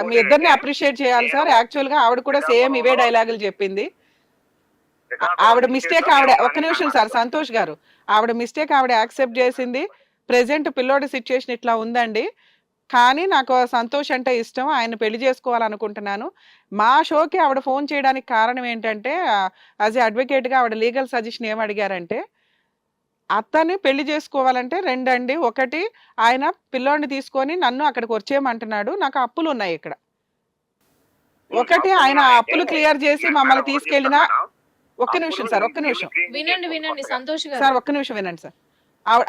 [SPEAKER 2] మీ ఇద్దరిని అప్రిషియేట్ చేయాలి సార్. యాక్చువల్ గా ఆవిడ కూడా సేమ్ ఇవే డైలాగులు చెప్పింది. ఆవిడ మిస్టేక్ ఒక్క నిమిషం సార్ సంతోష్ గారు, ఆవిడ మిస్టేక్ ఆవిడ యాక్సెప్ట్ చేసింది. ప్రెసెంట్ పిల్లోడి సిచ్యుయేషన్ ఇట్లా ఉందండి, కానీ నాకు సంతోష్ అంటే ఇష్టం, ఆయన పెళ్లి చేసుకోవాలనుకుంటున్నాను. మా షోకి ఆవిడ ఫోన్ చేయడానికి కారణం ఏంటంటే యాజ్ ఏ అడ్వకేట్గా ఆవిడ లీగల్ సజెషన్ ఏం అడిగారంటే, అతన్ని పెళ్లి చేసుకోవాలంటే రెండండి, ఒకటి ఆయన పిల్లోడిని తీసుకొని నన్ను అక్కడికి వచ్చేయమంటున్నాడు, నాకు అప్పులు ఉన్నాయి ఇక్కడ, ఒకటి ఆయన అప్పులు క్లియర్ చేసి మమ్మల్ని తీసుకెళ్ళినా. ఒక్క నిమిషం సార్, ఒక్క నిమిషం
[SPEAKER 1] వినండి సంతోష్ గారు
[SPEAKER 2] సార్, ఒక్క నిమిషం వినండి సార్.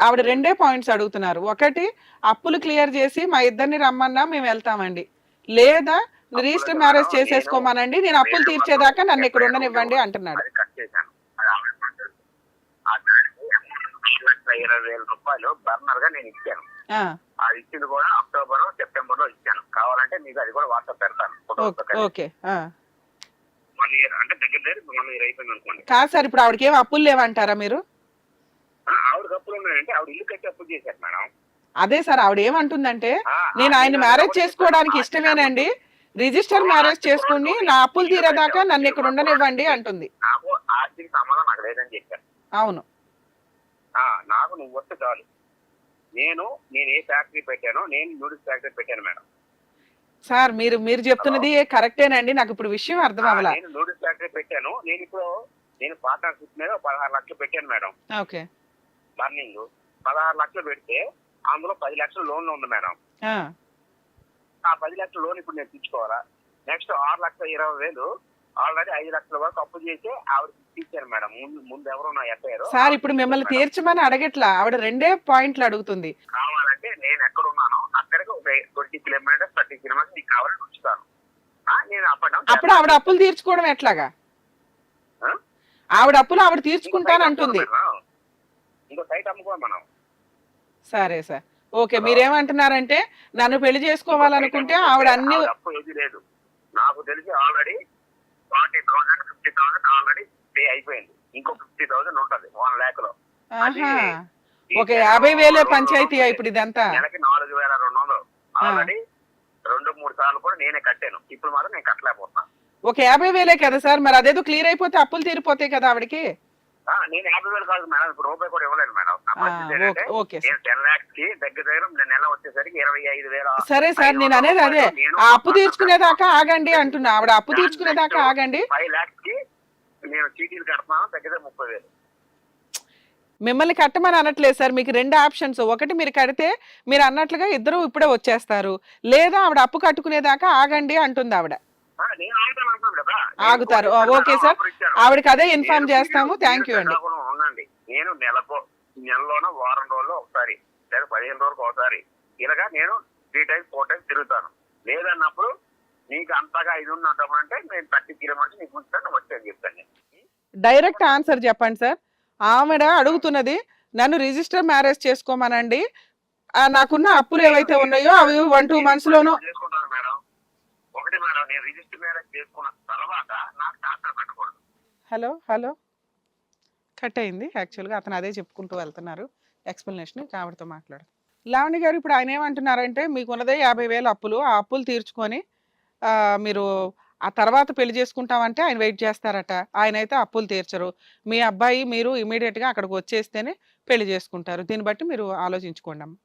[SPEAKER 2] ఆవిడ రెండే పాయింట్స్ అడుగుతున్నారు. ఒకటి అప్పులు క్లియర్ చేసి మా ఇద్దరిని రమ్మన్నా మేము వెళ్తామండి, లేదా రిజిస్టర్ మ్యారేజ్ చేసేసుకోమానండి, నేను అప్పులు తీర్చేదాకా నన్ను ఇక్కడ ఉండనివ్వండి అంటున్నాడు.
[SPEAKER 4] 20,000 రూపాయలు బర్నర్ గా నేను ఇచ్చాను. అది ఇచ్చింది కూడా అక్టోబర్, సెప్టెంబర్ లో ఇచ్చాను. కావాలంటే మీకు అది కూడా వాట్సాప్ పెడతాను.
[SPEAKER 2] ఓకే.
[SPEAKER 4] 1 year అంటే దగ్గర 1 year అయిపోయింది అనుకోండి.
[SPEAKER 2] కాదు సార్, ఇప్పుడు ఆవిడకి ఏం అప్పులు లేవంటారా మీరు?
[SPEAKER 4] ఆవిడకి అప్పులు ఉన్నాయంటే ఆవిడ ఇల్లు కట్టి అప్పులు చేశారు మేడం.
[SPEAKER 2] అదే సార్, ఆవిడ ఏమంటుందంటే, నేను ఆయన మ్యారేజ్ చేసుకోవడానికి ఇష్టమేనండి, రిజిస్టర్ మ్యారేజ్ చేసుకుని నా అప్పులు తీరేదాకా నన్ను ఇక్కడ ఉండనివ్వండి అంటుంది.
[SPEAKER 4] నాకు ఆర్థిక సమాధానం నాకు లేదని చెప్పాను.
[SPEAKER 2] అవును.
[SPEAKER 4] నాకు నువ్వు వస్తే చాలు. నేను ఏ ఫ్యాక్టరీ పెట్టానో, నేను నూడిల్స్ ఫ్యాక్టరీ పెట్టాను మేడం.
[SPEAKER 2] సార్ మీరు చెప్తున్నది కరెక్టేనండి, నాకు ఇప్పుడు విషయం అర్థం అవ్వాల.
[SPEAKER 4] నేను నూడిల్స్ ఫ్యాక్టరీ పెట్టాను. నేను పార్ట్నర్షిప్ మీద 16 లక్షలు పెట్టాను మేడం.
[SPEAKER 2] ఓకే.
[SPEAKER 4] బర్నింగ్ 16 లక్షలు పెడితే అందులో 10 లక్షలు లోన్ ఉంది మేడం. ఆ 10 లక్షల లోన్ ఇప్పుడు నేను తీసుకోవాలా? నెక్స్ట్ 6,20,000 ఆల్రెడీ 5 లక్షల వరకు అప్పు చేసి ఆవిడ తీర్చారు మేడం. ముందు ఎవరో నా ఎఫ్ఐఆర్.
[SPEAKER 2] సార్ ఇప్పుడు మిమ్మల్ని తీర్చమని అడగట్లా, ఆవిడ రెండే పాయింట్లు అడుగుతుంది.
[SPEAKER 4] కావాలంటే నేను ఎక్కడ ఉన్నానో అక్కడికి 20 కిలోమీటర్స్ 30 కిలోమీటర్స్ నీకు కావాలని ఉంచుతాను. నేను
[SPEAKER 2] అప్పుడు ఆవిడ అప్పులు తీర్చుకోవడం ఎట్లాగా? ఆవిడ అప్పులు ఆవిడ తీర్చుకుంటానంటుంది.
[SPEAKER 4] ఇంకో సైట్ అమ్ముకోవాలి మనం.
[SPEAKER 2] సరే సార్, ఓకే. మీరేమంటున్నారంటే నన్ను పెళ్లి చేసుకోవాలనుకుంటే ఆవిడ అన్ని
[SPEAKER 4] అప్పు ఏది లేదు. నాకు తెలిసి ఆల్రెడీ 40,000, 50,000 ఆల్రెడీ పే అయిపోయింది. ఇంకో 50,000 ఉంటది 1 lakh లో.
[SPEAKER 2] ఓకే, 50,000 పంచాయతీ ఇప్పుడు ఇదంతా.
[SPEAKER 4] నెలకి 4,200 ఆల్రెడీ 2-3 సార్లు కూడా నేనే కట్టాను. ఇప్పుడు మాత్రం నేను కట్టలేకపోతున్నాను.
[SPEAKER 2] ఒక 50,000 కదా సార్, మరి అదేదో క్లియర్ అయిపోతే అప్పులు తీరిపోతాయి కదా ఆవిడకి.
[SPEAKER 4] నేను 50,000 కాదు మేడం, ఇప్పుడు రూపాయి కూడా ఇవ్వలేను మేడం.
[SPEAKER 2] ఓకే.
[SPEAKER 4] 10 lakhs కి దగ్గర నెల వచ్చేసరికి 25,000.
[SPEAKER 2] సరే సార్, నేను అనేది అదే, ఆ అప్పు తీర్చుకునేదాకా ఆగండి అంటున్నా. ఆవిడ అప్పు తీర్చుకునేదాకా ఆగండి.
[SPEAKER 4] 5 lakhs కి నేను చీటీలు కడుతున్నాను, దగ్గర 30,000.
[SPEAKER 2] మిమ్మల్ని కట్టమని అనట్లేదు సార్, మీకు 2 ఆప్షన్స్. ఒకటి మీరు కడితే మీరు అన్నట్లుగా ఇద్దరు ఇప్పుడే వచ్చేస్తారు, లేదా ఆవిడ అప్పు కట్టుకునేదాకా ఆగండి అంటుంది ఆవిడ. ఆగుతారు. ఓకే సార్, ఆవిడకి అదే ఇన్ఫార్మ్ చేస్తాము. థ్యాంక్ యూ అండి.
[SPEAKER 4] ఉండండి, నేను నెలలోనో వారం రోజుల్లో ఒకసారి లేదా 15 రోజులకు ఒకసారి ఇలాగా నేను 3 times 4 times తిరుగుతాను. లేదన్నప్పుడు నీకు అంతగా ఇది ఉన్నట్టమంటే నేను 30 కిలోమీటర్స్ నీకు ఉంచుతాను, వచ్చేది చెప్తాను.
[SPEAKER 2] డైరెక్ట్ ఆన్సర్ చెప్పండి సార్. ఆవిడ అడుగుతున్నది నన్ను రిజిస్టర్ మ్యారేజ్ చేసుకోమనండి, నాకున్న అప్పులు ఏవైతే ఉన్నాయో అవి 1-2 months లోనూ.
[SPEAKER 4] చేసుకుంటాను మేడం. ఒకటి మేడం, నేను రిజిస్టర్ మ్యారేజ్ చేసుకున్న తర్వాత నాకు టార్చర్ పెట్టకూడదు.
[SPEAKER 2] హలో కట్ అయింది. యాక్చువల్గా అతను అదే చెప్పుకుంటూ వెళ్తున్నారు ఎక్స్ప్లెనేషన్. ఆవిడతో మాట్లాడు. లావణ్య గారు, ఇప్పుడు ఆయన ఏమంటున్నారంటే మీకున్నదే 50,000 అప్పులు, ఆ అప్పులు తీర్చుకొని మీరు ఆ తర్వాత పెళ్లి చేసుకుంటామంటే ఆయన వెయిట్ చేస్తారట. ఆయన అయితే అప్పులు తీర్చరు. మీ అబ్బాయి మీరు ఇమీడియట్గా అక్కడికి వచ్చేస్తేనే పెళ్లి చేసుకుంటారు. దీన్ని బట్టి మీరు ఆలోచించుకోండి అమ్మ.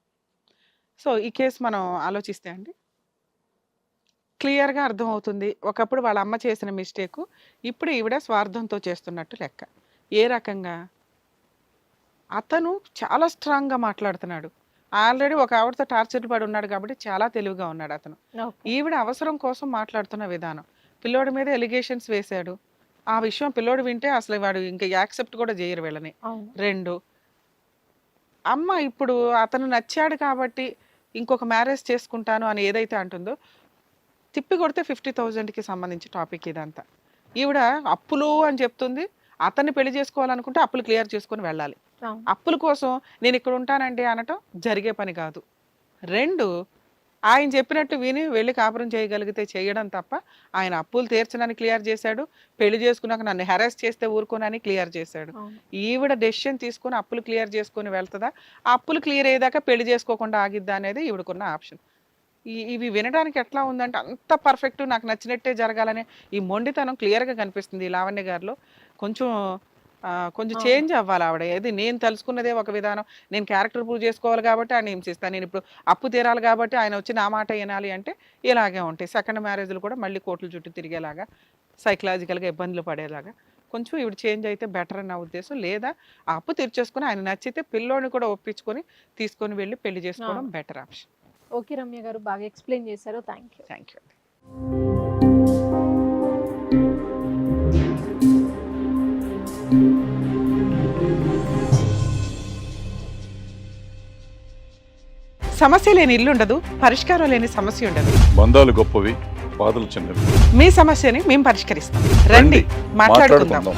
[SPEAKER 2] సో ఈ కేసు మనం ఆలోచిస్తే అండి క్లియర్గా అర్థమవుతుంది. ఒకప్పుడు వాళ్ళ అమ్మ చేసిన మిస్టేకు, ఇప్పుడు ఈవిడ స్వార్థంతో చేస్తున్నట్టు లెక్క. ఏ రకంగా? అతను చాలా స్ట్రాంగ్గా మాట్లాడుతున్నాడు. ఆల్రెడీ ఒక ఆవిడతో టార్చర్ పడి ఉన్నాడు కాబట్టి చాలా తెలివిగా ఉన్నాడు అతను. ఈవిడ అవసరం కోసం మాట్లాడుతున్న విధానం. పిల్లోడి మీద ఎలిగేషన్స్ వేశాడు. ఆ విషయం పిల్లోడు వింటే అసలు వాడు ఇంకా యాక్సెప్ట్ కూడా చేయరు వీళ్ళని. 2, అమ్మ ఇప్పుడు అతను నచ్చాడు కాబట్టి ఇంకొక మ్యారేజ్ చేసుకుంటాను అని ఏదైతే అంటుందో, తిప్పి కొడితే 50,000కి సంబంధించి టాపిక్ ఇదంతా. ఈవిడ అప్పులు అని చెప్తుంది. అతన్ని పెళ్లి చేసుకోవాలనుకుంటే అప్పులు క్లియర్ చేసుకొని వెళ్ళాలి. అప్పుల కోసం నేను ఇక్కడ ఉంటానండి అనటం జరిగే పని కాదు. 2, ఆయన చెప్పినట్టు విని వెళ్ళి కాపురం చేయగలిగితే చేయడం తప్ప, ఆయన అప్పులు తీర్చడానికి క్లియర్ చేశాడు. పెళ్లి చేసుకున్నాక నన్ను హెరాస్ చేస్తే ఊరుకోనని క్లియర్ చేశాడు. ఈవిడ డెసిషన్ తీసుకొని అప్పులు క్లియర్ చేసుకొని వెళ్తుందా, ఆ అప్పులు క్లియర్ అయ్యేదాకా పెళ్లి చేసుకోకుండా ఆగిద్దా అనేది ఈవిడకున్న ఆప్షన్. ఇవి వినడానికి ఎట్లా ఉందంటే అంత పర్ఫెక్ట్, నాకు నచ్చినట్టే జరగాలనే ఈ మొండితనం క్లియర్గా కనిపిస్తుంది ఈ లావణ్య గారిలో. కొంచెం చేంజ్ అవ్వాలి ఆవిడ. ఏది నేను తెలుసుకున్నదే ఒక విధానం, నేను క్యారెక్టర్ ప్రూవ్ చేసుకోవాలి కాబట్టి ఆయన హింసిస్తాను, నేను ఇప్పుడు అప్పు తీరాలి కాబట్టి ఆయన వచ్చి నా మాట వినాలి అంటే ఇలాగే ఉంటాయి. సెకండ్ మ్యారేజ్లు కూడా మళ్ళీ కోర్టుల చుట్టూ తిరిగేలాగా, సైకలాజికల్గా ఇబ్బందులు పడేలాగా కొంచెం ఇవి చేంజ్ అయితే బెటర్ అన్న ఉద్దేశం. లేదా ఆ అప్పు తీర్చేసుకుని ఆయన నచ్చితే పిల్లోని కూడా ఒప్పించుకొని తీసుకొని వెళ్ళి పెళ్లి చేసుకోవడం బెటర్ ఆప్షన్.
[SPEAKER 1] ఓకే రమ్య గారు, బాగా ఎక్స్ప్లెయిన్ చేశారు. Thank you.
[SPEAKER 2] Thank you. సమస్య లేని ఇల్లు ఉండదు, పరిష్కారం లేని సమస్య ఉండదు.
[SPEAKER 5] బంధాలు గొప్పవి, బాధలు చిన్నవి.
[SPEAKER 2] మీ సమస్యని మేము పరిష్కరిస్తాం. రండి మాట్లాడుకుందాం.